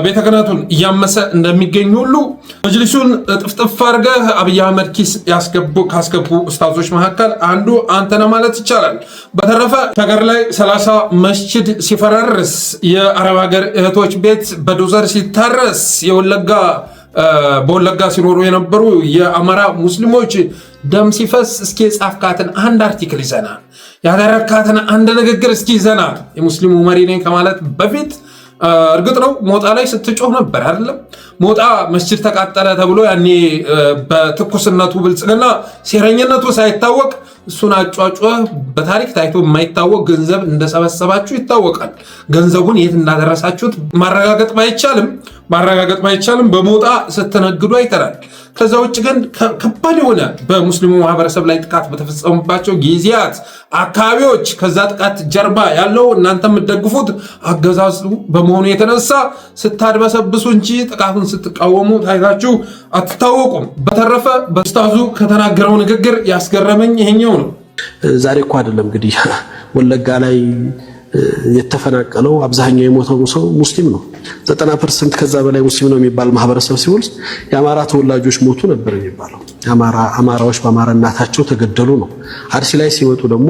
ቤተ ክህነቱን እያመሰ እንደሚገኝ ሁሉ መጅሊሱን ጥፍጥፍ አድርገህ አብይ አህመድ ኪስ ካስገቡ ኡስታዞች መካከል አንዱ አንተ ነህ ማለት ይቻላል። በተረፈ ሀገር ላይ 30 መስጂድ ሲፈራርስ፣ የአረብ ሀገር እህቶች ቤት በዶዘር ሲታረስ፣ በወለጋ ሲኖሩ የነበሩ የአማራ ሙስሊሞች ደም ሲፈስ እስኪ የጻፍካትን አንድ አርቲክል ይዘናል፣ ያደረካትን አንድ ንግግር እስኪ ይዘናል። የሙስሊሙ መሪ ነኝ ከማለት በፊት እርግጥ ነው ሞጣ ላይ ስትጮህ ነበር አይደለም? ሞጣ መስጂድ ተቃጠለ ተብሎ ያኔ በትኩስነቱ ብልጽግና ሴረኝነቱ ሳይታወቅ እሱን አጫጫህ በታሪክ ታይቶ የማይታወቅ ገንዘብ እንደሰበሰባችሁ ይታወቃል። ገንዘቡን የት እንዳደረሳችሁት ማረጋገጥ ባይቻልም በሞጣ ስትነግዱ አይተናል። ከዛ ውጭ ግን ከባድ የሆነ በሙስሊሙ ማህበረሰብ ላይ ጥቃት በተፈጸሙባቸው ጊዜያት አካባቢዎች ከዛ ጥቃት ጀርባ ያለው እናንተ የምትደግፉት አገዛዙ በመሆኑ የተነሳ ስታድበሰብሱ እንጂ ጥቃቱን ስትቃወሙ ታይታችሁ አትታወቁም። በተረፈ በኡስታዙ ከተናገረው ንግግር ያስገረመኝ ይሄኛው ነው። ዛሬ እኮ አይደለም እንግዲህ ወለጋ ላይ የተፈናቀለው አብዛኛው የሞተው ሰው ሙስሊም ነው። 90% ከዛ በላይ ሙስሊም ነው የሚባል ማህበረሰብ ሲወልስ የአማራ ተወላጆች ሞቱ ነበር የሚባለው። አማራዎች በአማራነታቸው ተገደሉ ነው። አርሲ ላይ ሲወጡ ደግሞ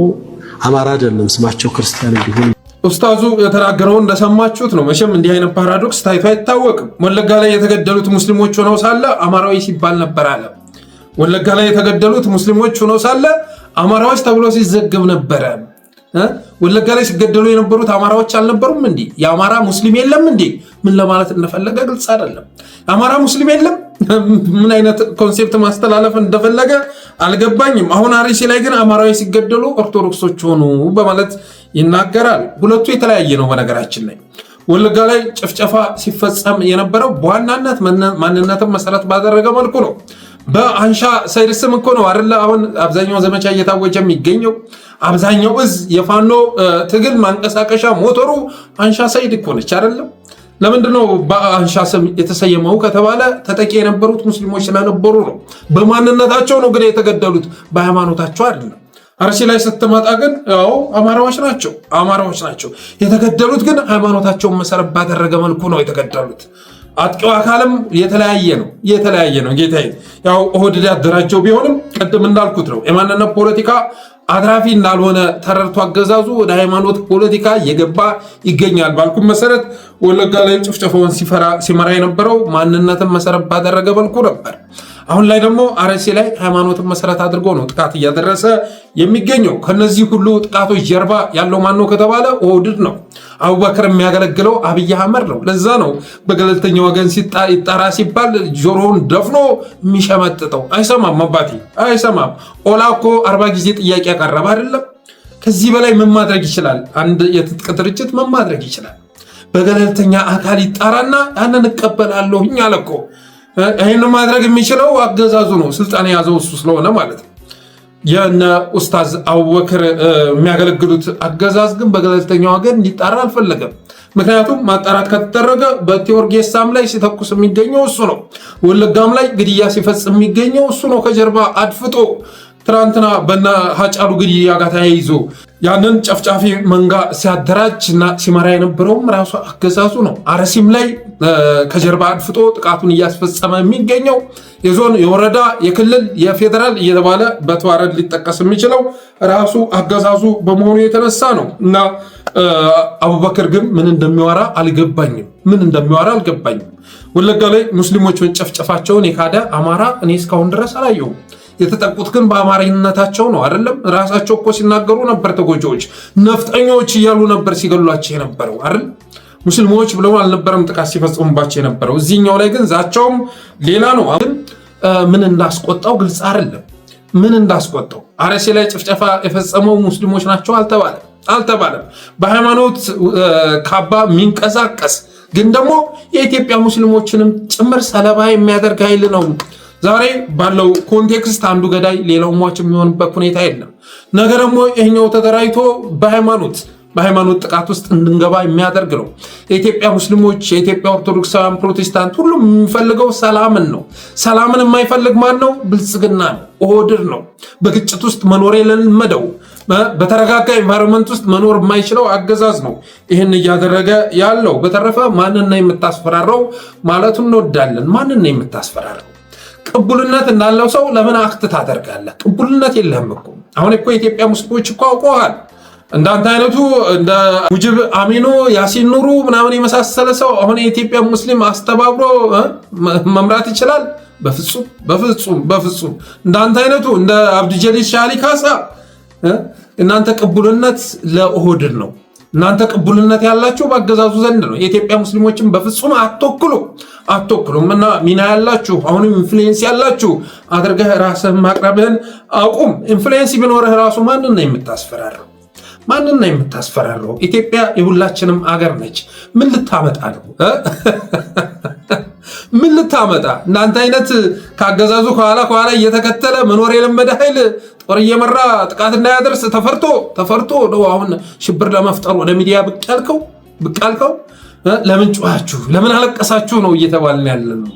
አማራ አይደለም ስማቸው ክርስቲያን እንዲሆን ኡስታዙ የተናገረው እንደሰማችሁት ነው። መቼም እንዲህ አይነት ፓራዶክስ ታይቶ አይታወቅም። ወለጋ ላይ የተገደሉት ሙስሊሞች ሆነው ሳለ አማራዊ ሲባል ነበር አለ። ወለጋ ላይ የተገደሉት ሙስሊሞች ሆነው ሳለ አማራዎች ተብሎ ሲዘገብ ነበረ። ወለጋ ላይ ሲገደሉ የነበሩት አማራዎች አልነበሩም እንዴ? የአማራ ሙስሊም የለም እንዴ? ምን ለማለት እንደፈለገ ግልጽ አይደለም። የአማራ ሙስሊም የለም ምን አይነት ኮንሴፕት ማስተላለፍ እንደፈለገ አልገባኝም። አሁን አርሲ ላይ ግን አማራዊ ሲገደሉ ኦርቶዶክሶች ሆኑ በማለት ይናገራል። ሁለቱ የተለያየ ነው። በነገራችን ላይ ወለጋ ላይ ጭፍጨፋ ሲፈጸም የነበረው በዋናነት ማንነትን መሰረት ባደረገ መልኩ ነው። በአንሻ ሰይድ ስም እኮ ነው አይደል? አሁን አብዛኛው ዘመቻ እየታወጀ የሚገኘው አብዛኛው እዝ የፋኖ ትግል ማንቀሳቀሻ ሞተሩ አንሻ ሰይድ እኮ ነች አይደለም? ለምንድነው በአንሻ ስም የተሰየመው ከተባለ ተጠቂ የነበሩት ሙስሊሞች ስለነበሩ ነው። በማንነታቸው ነው ግን የተገደሉት፣ በሃይማኖታቸው አይደለም። አርሲ ላይ ስትመጣ ግን ያው አማራዎች ናቸው የተገደሉት፣ ግን ሃይማኖታቸውን መሰረት ባደረገ መልኩ ነው የተገደሉት። አጥቂው አካልም የተለያየ ነው ጌታዬ። ያው ኦህዴድ ያደራጀው ቢሆንም ቅድም እንዳልኩት ነው የማንነት ፖለቲካ አትራፊ እንዳልሆነ ተረድቶ አገዛዙ ወደ ሃይማኖት ፖለቲካ እየገባ ይገኛል። ባልኩም መሰረት ወለጋ ላይ ጭፍጨፋውን ሲመራ የነበረው ማንነትን መሰረት ባደረገ መልኩ ነበር። አሁን ላይ ደግሞ አርሲ ላይ ሃይማኖትን መሰረት አድርጎ ነው ጥቃት እያደረሰ የሚገኘው። ከነዚህ ሁሉ ጥቃቶች ጀርባ ያለው ማነው ከተባለ ኦህዴድ ነው። አቡበክር የሚያገለግለው አብይ አህመድ ነው። ለዛ ነው በገለልተኛ ወገን ይጣራ ሲባል ጆሮውን ደፍኖ የሚሸመጥጠው። አይሰማም፣ አባቴ አይሰማም። ኦላ እኮ 40 ጊዜ ጥያቄ ያቀረበ አይደለም? ከዚህ በላይ ምን ማድረግ ይችላል? አንድ የትጥቅ ድርጅት ምን ማድረግ ይችላል? በገለልተኛ አካል ይጣራና ያንን እቀበላለሁ አለ እኮ። ይህን ማድረግ የሚችለው አገዛዙ ነው፣ ስልጣን የያዘው እሱ ስለሆነ ማለት ነው። የነ ኡስታዝ አቡበክር የሚያገለግሉት አገዛዝ ግን በገለልተኛ ወገን እንዲጣራ አልፈለገም። ምክንያቱም ማጣራት ከተደረገ በቴዎርጌሳም ላይ ሲተኩስ የሚገኘው እሱ ነው። ወለጋም ላይ ግድያ ሲፈጽም የሚገኘው እሱ ነው። ከጀርባ አድፍጦ ትናንትና በነ ሀጫሉ ግድያ ጋር ተያይዞ ያንን ጨፍጫፊ መንጋ ሲያደራጅ እና ሲመራ የነበረውም ራሱ አገዛዙ ነው። አርሲም ላይ ከጀርባ አድፍጦ ጥቃቱን እያስፈጸመ የሚገኘው የዞን፣ የወረዳ፣ የክልል፣ የፌዴራል እየተባለ በተዋረድ ሊጠቀስ የሚችለው ራሱ አገዛዙ በመሆኑ የተነሳ ነው። እና አቡበክር ግን ምን እንደሚወራ አልገባኝም። ወለጋ ላይ ሙስሊሞች መጨፍጨፋቸውን የካደ አማራ እኔ እስካሁን ድረስ አላየሁም። የተጠቁት ግን በአማራኝነታቸው ነው አይደለም? ራሳቸው እኮ ሲናገሩ ነበር። ተጎጂዎች ነፍጠኞች እያሉ ነበር ሲገሏቸው የነበረው አይደል? ሙስሊሞች ብለው አልነበረም ጥቃት ሲፈጽሙባቸው የነበረው። እዚህኛው ላይ ግን ዛቻውም ሌላ ነው። ግን ምን እንዳስቆጣው ግልጽ አይደለም። ምን እንዳስቆጣው አርሲ ላይ ጭፍጨፋ የፈጸመው ሙስሊሞች ናቸው አልተባለም። በሃይማኖት ካባ የሚንቀሳቀስ ግን ደግሞ የኢትዮጵያ ሙስሊሞችንም ጭምር ሰለባ የሚያደርግ ኃይል ነው። ዛሬ ባለው ኮንቴክስት አንዱ ገዳይ ሌላው ሟች የሚሆንበት ሁኔታ የለም። ነገ ደግሞ ይሄኛው ተደራጅቶ በሃይማኖት ጥቃት ውስጥ እንድንገባ የሚያደርግ ነው። የኢትዮጵያ ሙስሊሞች፣ የኢትዮጵያ ኦርቶዶክሳውያን፣ ፕሮቴስታንት ሁሉም የሚፈልገው ሰላምን ነው። ሰላምን የማይፈልግ ማን ነው? ብልጽግና ነው፣ ኦህዴድ ነው። በግጭት ውስጥ መኖር የለመደው በተረጋጋ ኤንቫይሮንመንት ውስጥ መኖር የማይችለው አገዛዝ ነው ይህን እያደረገ ያለው። በተረፈ ማንን ነው የምታስፈራረው ማለት እንወዳለን። ማንን ነው የምታስፈራረው? ቅቡልነት እንዳለው ሰው ለምን አክት ታደርጋለህ? ቅቡልነት የለህም እኮ። አሁን እኮ የኢትዮጵያ ሙስሊሞች እኮ አውቀዋል። እንዳንተ አይነቱ እንደ ሙጅብ አሚኖ ያሲን ኑሩ ምናምን የመሳሰለ ሰው አሁን የኢትዮጵያ ሙስሊም አስተባብሮ መምራት ይችላል? በፍጹም በፍጹም በፍጹም። እንዳንተ አይነቱ እንደ አብዱልጀሊል ሻሊ ካሳ እናንተ ቅቡልነት ለኦህዴድ ነው። እናንተ ቅቡልነት ያላችሁ በአገዛዙ ዘንድ ነው። የኢትዮጵያ ሙስሊሞችን በፍጹም አትወክሉም እና ሚና ያላችሁ አሁንም ኢንፍሉዌንስ ያላችሁ አድርገህ ራስህን ማቅረብህን አቁም። ኢንፍሉዌንስ ቢኖርህ ራሱ ማንን ነው የምታስፈራረው? ማንን ነው የምታስፈራረው? ኢትዮጵያ የሁላችንም አገር ነች። ምን ልታመጣ ነው? ምን ልታመጣ? እናንተ አይነት ካገዛዙ ከኋላ እየተከተለ መኖር የለመደ ኃይል ጦር እየመራ ጥቃት እንዳያደርስ ተፈርቶ ነው አሁን ሽብር ለመፍጠር ወደ ሚዲያ ብቅ ያልከው። ለምን ጮኻችሁ? ለምን አለቀሳችሁ ነው እየተባልን ያለነው።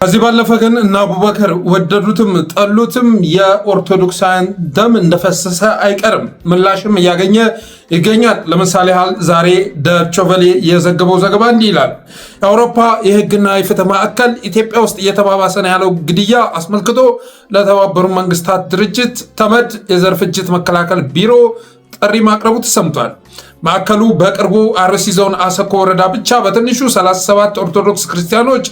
ከዚህ ባለፈ ግን እና አቡበከር ወደዱትም ጠሉትም የኦርቶዶክሳውያን ደም እንደፈሰሰ አይቀርም፣ ምላሽም እያገኘ ይገኛል። ለምሳሌ ያህል ዛሬ ዶይቼ ቬለ የዘገበው ዘገባ እንዲህ ይላል። የአውሮፓ የሕግና የፍትህ ማዕከል ኢትዮጵያ ውስጥ እየተባባሰ ነው ያለው ግድያ አስመልክቶ ለተባበሩት መንግስታት ድርጅት ተመድ የዘር ፍጅት መከላከል ቢሮ ጥሪ ማቅረቡ ተሰምቷል። ማዕከሉ በቅርቡ አርሲ ዞን አሰኮ ወረዳ ብቻ በትንሹ 37 ኦርቶዶክስ ክርስቲያኖች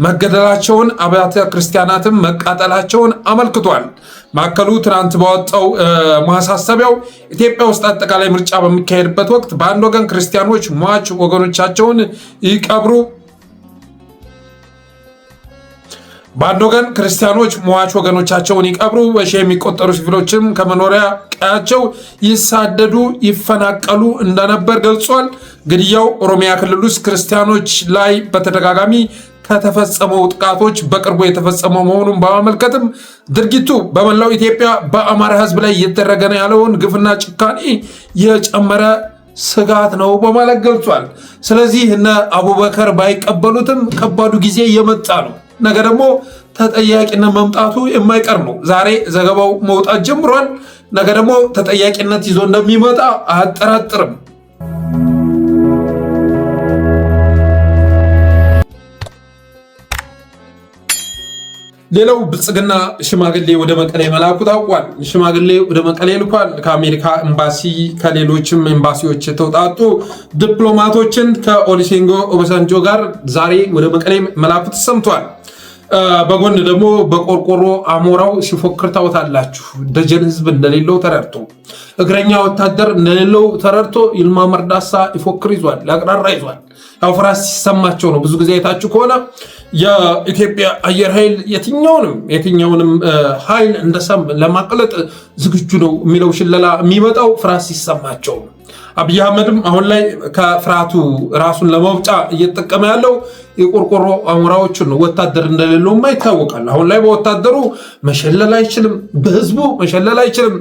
መገደላቸውን፣ አብያተ ክርስቲያናትም መቃጠላቸውን አመልክቷል። ማዕከሉ ትናንት ባወጣው ማሳሰቢያው ኢትዮጵያ ውስጥ አጠቃላይ ምርጫ በሚካሄድበት ወቅት በአንድ ወገን ክርስቲያኖች ሟች ወገኖቻቸውን ይቀብሩ በሺህ የሚቆጠሩ ሲቪሎችም ከመኖሪያ ቀያቸው ይሳደዱ ይፈናቀሉ እንደነበር ገልጿል። ግድያው ኦሮሚያ ክልል ውስጥ ክርስቲያኖች ላይ በተደጋጋሚ ከተፈጸመው ጥቃቶች በቅርቡ የተፈጸመው መሆኑን በማመልከትም ድርጊቱ በመላው ኢትዮጵያ በአማራ ሕዝብ ላይ እየተደረገ ነው ያለውን ግፍና ጭካኔ የጨመረ ስጋት ነው በማለት ገልጿል። ስለዚህ እነ አቡበከር ባይቀበሉትም ከባዱ ጊዜ የመጣ ነው። ነገ ደግሞ ተጠያቂነት መምጣቱ የማይቀር ነው። ዛሬ ዘገባው መውጣት ጀምሯል። ነገ ደግሞ ተጠያቂነት ይዞ እንደሚመጣ አያጠራጥርም። ሌላው ብልጽግና ሽማግሌ ወደ መቀሌ መላኩ ታውቋል። ሽማግሌ ወደ መቀሌ ልኳል። ከአሜሪካ ኤምባሲ ከሌሎችም ኤምባሲዎች የተውጣጡ ዲፕሎማቶችን ከኦሉሴጉን ኦባሳንጆ ጋር ዛሬ ወደ መቀሌ መላኩ ተሰምቷል። በጎን ደግሞ በቆርቆሮ አሞራው ሲፎክር ታውታላችሁ። ደጀን ህዝብ እንደሌለው ተረድቶ እግረኛ ወታደር እንደሌለው ተረድቶ ይልማ መርዳሳ ይፎክር ይዟል፣ ያቅራራ ይዟል። ያው ፍራስ ሲሰማቸው ነው። ብዙ ጊዜ አይታችሁ ከሆነ የኢትዮጵያ አየር ኃይል የትኛውንም ኃይል እንደሰም ለማቅለጥ ዝግጁ ነው የሚለው ሽለላ የሚመጣው ፍራስ ሲሰማቸው ነው። አብይ አህመድም አሁን ላይ ከፍርሃቱ ራሱን ለማውጫ እየተጠቀመ ያለው የቆርቆሮ አሞራዎችን ነው። ወታደር እንደሌለውማ ይታወቃል። አሁን ላይ በወታደሩ መሸለል አይችልም፣ በህዝቡ መሸለል አይችልም።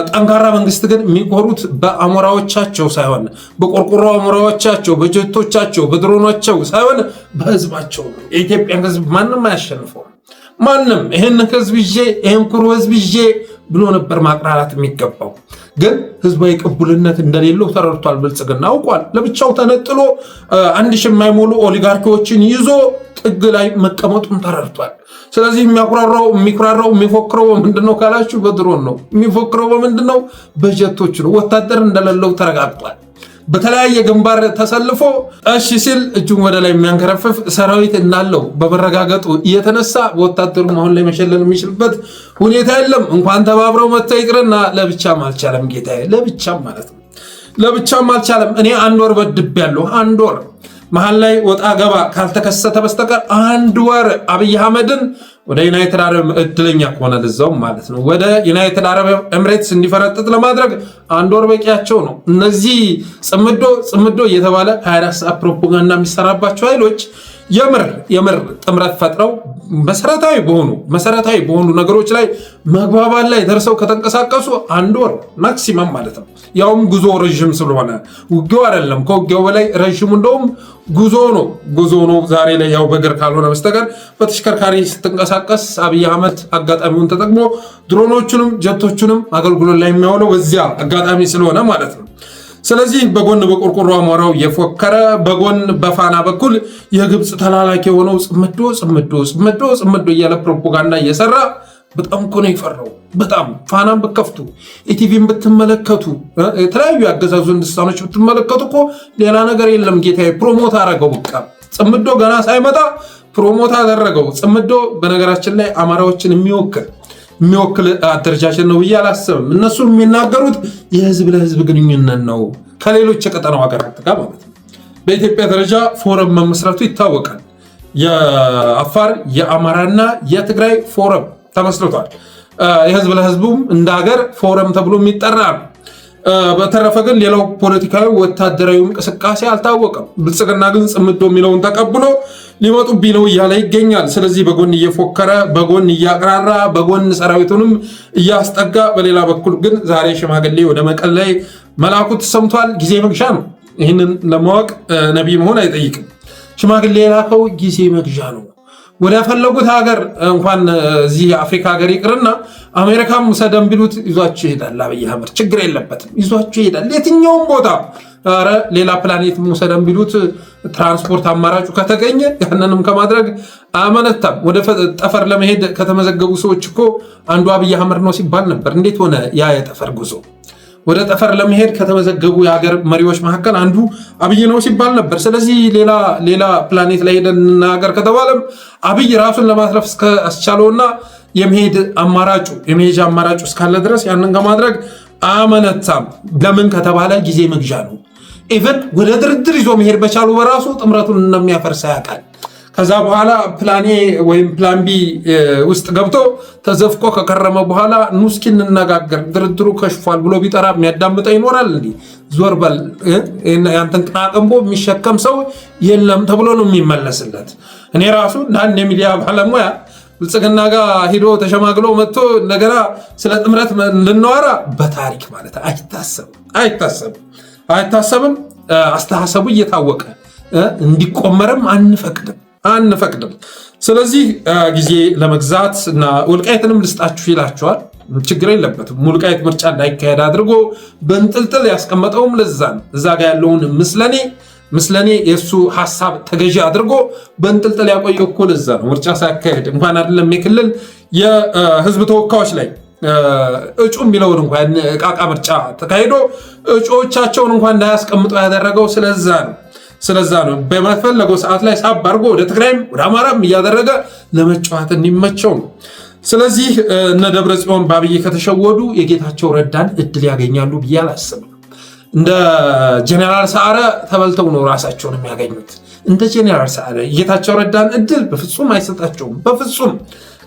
ጠንካራ መንግስት ግን የሚኮሩት በአሞራዎቻቸው ሳይሆን በቆርቆሮ አሞራዎቻቸው፣ በጀቶቻቸው፣ በድሮኖቻቸው ሳይሆን በህዝባቸው ነው። የኢትዮጵያን ህዝብ ማንም አያሸንፈው። ማንም ይህን ህዝብ ይዤ ይህን ኩሩ ህዝብ ይዤ ብሎ ነበር ማቅራራት የሚገባው። ግን ህዝባዊ ቅቡልነት እንደሌለው ተረድቷል። ብልጽግና አውቋል። ለብቻው ተነጥሎ 1000 የማይሞሉ ኦሊጋርኪዎችን ይዞ ጥግ ላይ መቀመጡን ተረድቷል። ስለዚህ የሚኩራራው የሚፎክረው በምንድነው ካላችሁ በድሮን ነው። የሚፎክረው በምንድነው? በጀቶች ነው። ወታደር እንደሌለው ተረጋግጧል። በተለያየ ግንባር ተሰልፎ እሺ ሲል እጁን ወደ ላይ የሚያንከረፍፍ ሰራዊት እንዳለው በመረጋገጡ እየተነሳ ወታደሩ አሁን ላይ መሸለል የሚችልበት ሁኔታ የለም። እንኳን ተባብረው መተው ይቅርና ለብቻም አልቻለም። ጌታዬ ለብቻም ማለት ነው። ለብቻም አልቻለም። እኔ 1 ወር በድቤያለሁ። 1 ወር መሀል ላይ ወጣ ገባ ካልተከሰተ በስተቀር 1 ወር አብይ አህመድን ወደ ዩናይትድ አረብ እድለኛ ከሆነ ለዛው ማለት ነው ወደ ዩናይትድ አረብ ኤምሬትስ እንዲፈረጥጥ ለማድረግ 1 ወር በቂያቸው ነው። እነዚህ ጽምዶ እየተባለ 24 ሰዓት ፕሮፓጋንዳ የሚሰራባቸው ኃይሎች የምር ጥምረት ፈጥረው መሰረታዊ በሆኑ ነገሮች ላይ መግባባት ላይ ደርሰው ከተንቀሳቀሱ 1 ወር ማክሲመም ማለት ነው። ያውም ጉዞ ረጅም ስለሆነ ውጊያው አይደለም፣ ከውጊያው በላይ ረጅሙ እንደውም ጉዞ ነው። ዛሬ ላይ ያው በእግር ካልሆነ በስተቀር በተሽከርካሪ ስትንቀሳቀስ አብይ አህመድ አጋጣሚውን ተጠቅሞ ድሮኖቹንም ጀቶቹንም አገልግሎት ላይ የሚያውለው በዚያ አጋጣሚ ስለሆነ ማለት ነው። ስለዚህ በጎን በቆርቆሮ አሞራው የፎከረ በጎን በፋና በኩል የግብፅ ተላላኪ የሆነው ጽምዶ እያለ ፕሮፓጋንዳ እየሰራ በጣም እኮ ነው የፈራው። በጣም ፋናን በከፍቱ ኢቲቪን ብትመለከቱ የተለያዩ ያገዛዙ ልሳኖች ብትመለከቱ እኮ ሌላ ነገር የለም ጌታዬ። ፕሮሞት አደረገው። በቃ ጽምዶ ገና ሳይመጣ ፕሮሞት አደረገው። ጽምዶ በነገራችን ላይ አማራዎችን የሚወክል አደረጃጀት ነው ብዬ አላስብም። እነሱ የሚናገሩት የህዝብ ለህዝብ ግንኙነት ነው ከሌሎች የቀጠናው ሀገራት ጋር ማለት ነው። በኢትዮጵያ ደረጃ ፎረም መመስረቱ ይታወቃል። የአፋር የአማራና የትግራይ ፎረም ተመስርቷል። የህዝብ ለህዝቡም እንደ ሀገር ፎረም ተብሎ የሚጠራ ነው። በተረፈ ግን ሌላው ፖለቲካዊ ወታደራዊ እንቅስቃሴ አልታወቀም። ብልጽግና ግን ጽምዶ የሚለውን ተቀብሎ ሊመጡብኝ ነው እያለ ይገኛል። ስለዚህ በጎን እየፎከረ በጎን እያቅራራ በጎን ሰራዊቱንም እያስጠጋ፣ በሌላ በኩል ግን ዛሬ ሽማግሌ ወደ መቀሌ ላይ መላኩ ተሰምቷል። ጊዜ መግዣ ነው። ይህንን ለማወቅ ነቢይ መሆን አይጠይቅም። ሽማግሌ የላከው ጊዜ መግዣ ነው። ወደ ፈለጉት ሀገር እንኳን እዚህ አፍሪካ ሀገር ይቅርና አሜሪካም ሰደም ቢሉት ይዟቸው ይሄዳል። አብይ አህመድ ችግር የለበትም፣ ይዟቸው ይሄዳል የትኛውም ቦታ። ኧረ ሌላ ፕላኔት ሰደም ቢሉት ትራንስፖርት አማራጩ ከተገኘ ያንንም ከማድረግ አመነታም። ወደ ጠፈር ለመሄድ ከተመዘገቡ ሰዎች እኮ አንዱ አብይ አህመድ ነው ሲባል ነበር። እንዴት ሆነ ያ የጠፈር ጉዞ? ወደ ጠፈር ለመሄድ ከተመዘገቡ የሀገር መሪዎች መካከል አንዱ አብይ ነው ሲባል ነበር። ስለዚህ ሌላ ፕላኔት ላይ ሄደን እንናገር ከተባለም አብይ ራሱን ለማትረፍ እስካስቻለውና የመሄጃ አማራጩ እስካለ ድረስ ያንን ከማድረግ አመነታም። ለምን ከተባለ ጊዜ መግዣ ነው። ኢቨን ወደ ድርድር ይዞ መሄድ በቻሉ በራሱ ጥምረቱን እንደሚያፈርስ ያውቃል። ከዛ በኋላ ፕላን ኤ ወይም ፕላን ቢ ውስጥ ገብቶ ተዘፍቆ ከከረመ በኋላ ኑ እስኪ እንነጋገር ድርድሩ ከሽፏል ብሎ ቢጠራ የሚያዳምጠ ይኖራል? እንዲህ ዞር በል ያንተን ቅናቅንቦ የሚሸከም ሰው የለም ተብሎ ነው የሚመለስለት። እኔ ራሱ አንድ የሚዲያ ባለሙያ ብልጽግና ጋር ሂዶ ተሸማግሎ መጥቶ እንደገና ስለ ጥምረት እንድናወራ በታሪክ ማለት አይታሰብም። አስተሳሰቡ እየታወቀ እንዲቆመርም አንፈቅድም። ስለዚህ ጊዜ ለመግዛት እና ወልቃይትንም ልስጣችሁ ይላቸዋል። ችግር የለበትም። ወልቃይት ምርጫ እንዳይካሄድ አድርጎ በእንጥልጥል ያስቀመጠውም ለዛ ነው። እዛ ጋር ያለውን ምስለኔ የእሱ ሀሳብ ተገዢ አድርጎ በእንጥልጥል ያቆየው እኮ ለዛ ነው። ምርጫ ሳያካሄድ እንኳን አይደለም የክልል የህዝብ ተወካዮች ላይ እጩ የሚለውን እንኳን ቃቃ ምርጫ ተካሂዶ እጩዎቻቸውን እንኳን እንዳያስቀምጡ ያደረገው ስለዛ ነው። በመፈለገው ሰዓት ላይ ሳብ አድርጎ ወደ ትግራይም ወደ አማራም እያደረገ ለመጫወት እንዲመቸው ነው። ስለዚህ እነ ደብረ ጽዮን በአብይ ከተሸወዱ የጌታቸው ረዳን እድል ያገኛሉ ብዬ አላስብም። እንደ ጄኔራል ሰዓረ ተበልተው ነው ራሳቸውን የሚያገኙት። እንደ ጄኔራል ሰዓረ የጌታቸው ረዳን እድል በፍጹም አይሰጣቸውም፣ በፍጹም።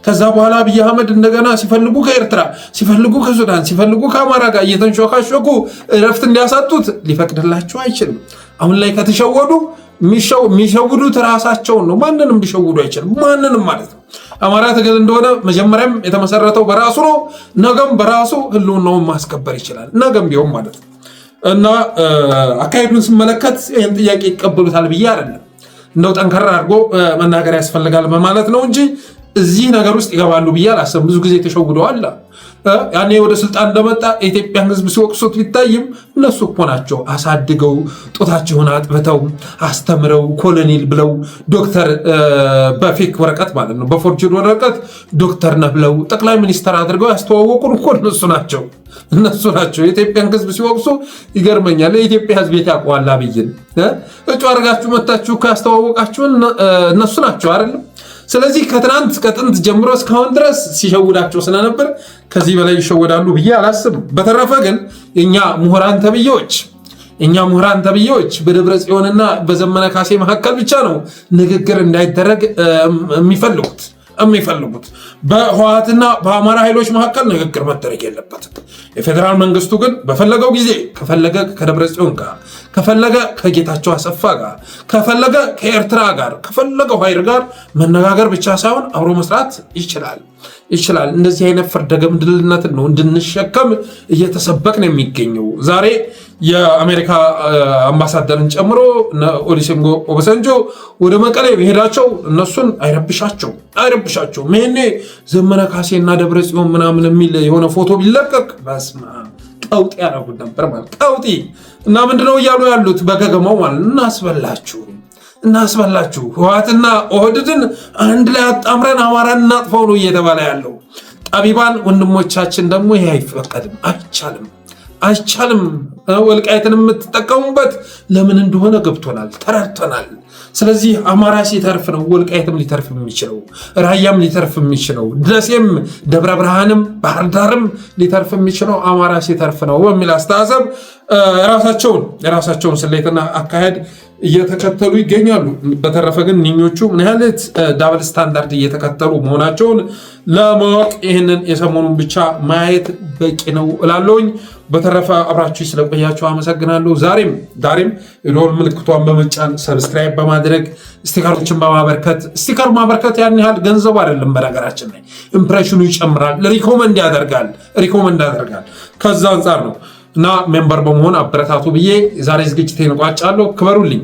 ከዛ በኋላ አብይ አህመድ እንደገና ሲፈልጉ ከኤርትራ ሲፈልጉ ከሱዳን ሲፈልጉ ከአማራ ጋር እየተንሾካሾኩ እረፍት እንዲያሳጡት ሊፈቅድላቸው አይችልም። አሁን ላይ ከተሸወዱ የሚሸውዱት ራሳቸውን ነው። ማንንም ሊሸውዱ አይችልም፣ ማንንም ማለት ነው። አማራ ትግል እንደሆነ መጀመሪያም የተመሰረተው በራሱ ነው። ነገም በራሱ ህልውናውን ማስከበር ይችላል፣ ነገም ቢሆን ማለት ነው። እና አካሄዱን ስመለከት ይህን ጥያቄ ይቀበሉታል ብዬ አይደለም፣ እንደው ጠንከራ አድርጎ መናገር ያስፈልጋል በማለት ነው እንጂ እዚህ ነገር ውስጥ ይገባሉ ብዬ አላሰብም። ብዙ ጊዜ ተሸውደዋል። ያኔ ወደ ስልጣን እንደመጣ የኢትዮጵያን ህዝብ ሲወቅሱት ቢታይም እነሱ እኮ ናቸው አሳድገው ጡታቸውን አጥብተው አስተምረው ኮሎኔል ብለው ዶክተር በፌክ ወረቀት ማለት ነው በፎርጅድ ወረቀት ዶክተር ነህ ብለው ጠቅላይ ሚኒስተር አድርገው ያስተዋወቁን እኮ እነሱ ናቸው። የኢትዮጵያን ህዝብ ሲወቅሱ ይገርመኛል። የኢትዮጵያ ህዝብ ያውቀዋል። አብይን እጩ አድርጋችሁ መታችሁ ያስተዋወቃችሁን እነሱ ናቸው አይደለም? ስለዚህ ከጥንት ጀምሮ እስካሁን ድረስ ሲሸውዳቸው ስለነበር ከዚህ በላይ ይሸወዳሉ ብዬ አላስብም። በተረፈ ግን እኛ ምሁራን ተብዬዎች በደብረ ጽዮንና በዘመነ ካሴ መካከል ብቻ ነው ንግግር እንዳይደረግ የሚፈልጉት። የሚፈልጉት። በህወሓትና በአማራ ኃይሎች መካከል ንግግር መደረግ የለበትም። የፌዴራል መንግስቱ ግን በፈለገው ጊዜ ከፈለገ ከደብረጽዮን ጋር፣ ከፈለገ ከጌታቸው አሰፋ ጋር፣ ከፈለገ ከኤርትራ ጋር፣ ከፈለገው ኃይል ጋር መነጋገር ብቻ ሳይሆን አብሮ መስራት ይችላል። እንደዚህ አይነት ፍርደ ገምድልነትን ነው እንድንሸከም እየተሰበክን የሚገኘው። ዛሬ የአሜሪካ አምባሳደርን ጨምሮ ኦሉሴጉን ኦባሳንጆ ወደ መቀሌ መሄዳቸው እነሱን አይረብሻቸውም። ይሄኔ ዘመነ ካሴና ደብረጽዮን ምናምን የሚል የሆነ ፎቶ ቢለቀቅ በስመ አብ ቀውጢ ያደረጉት ነበር ማለት ቀውጢ። እና ምንድነው እያሉ ያሉት በገገማው ማለት እናስበላችሁ ህወሓትና ኦህዴድን አንድ ላይ አጣምረን አማራን እናጥፋው ነው እየተባለ ያለው። ጠቢባን ወንድሞቻችን ደግሞ ይሄ አይፈቀድም፣ አይቻልም። ወልቃይትን የምትጠቀሙበት ለምን እንደሆነ ገብቶናል፣ ተረድተናል። ስለዚህ አማራ ሲተርፍ ነው ወልቃይትም ሊተርፍ የሚችለው፣ ራያም ሊተርፍ የሚችለው፣ ደሴም፣ ደብረ ብርሃንም፣ ባህር ዳርም ሊተርፍ የሚችለው አማራ ሲተርፍ ነው በሚል አስተሳሰብ የራሳቸውን ስሌትና አካሄድ እየተከተሉ ይገኛሉ። በተረፈ ግን እኞቹ ምን ያህል ዳብል ስታንዳርድ እየተከተሉ መሆናቸውን ለማወቅ ይህንን የሰሞኑን ብቻ ማየት በቂ ነው እላለሁኝ። በተረፈ አብራችሁ ስለቆያችሁ አመሰግናለሁ። ዛሬም የደወል ምልክቷን በመጫን ሰብስክራይብ በማድረግ ስቲከሮችን በማበርከት ስቲከር ማበርከት ያን ያህል ገንዘብ አይደለም። በነገራችን ላይ ኢምፕሬሽኑ ይጨምራል፣ ሪኮመንድ ያደርጋል። ከዛ አንጻር ነው እና ሜምበር በመሆን አበረታቱ ብዬ ዛሬ ዝግጅቴን እቋጫለሁ። ክበሩልኝ።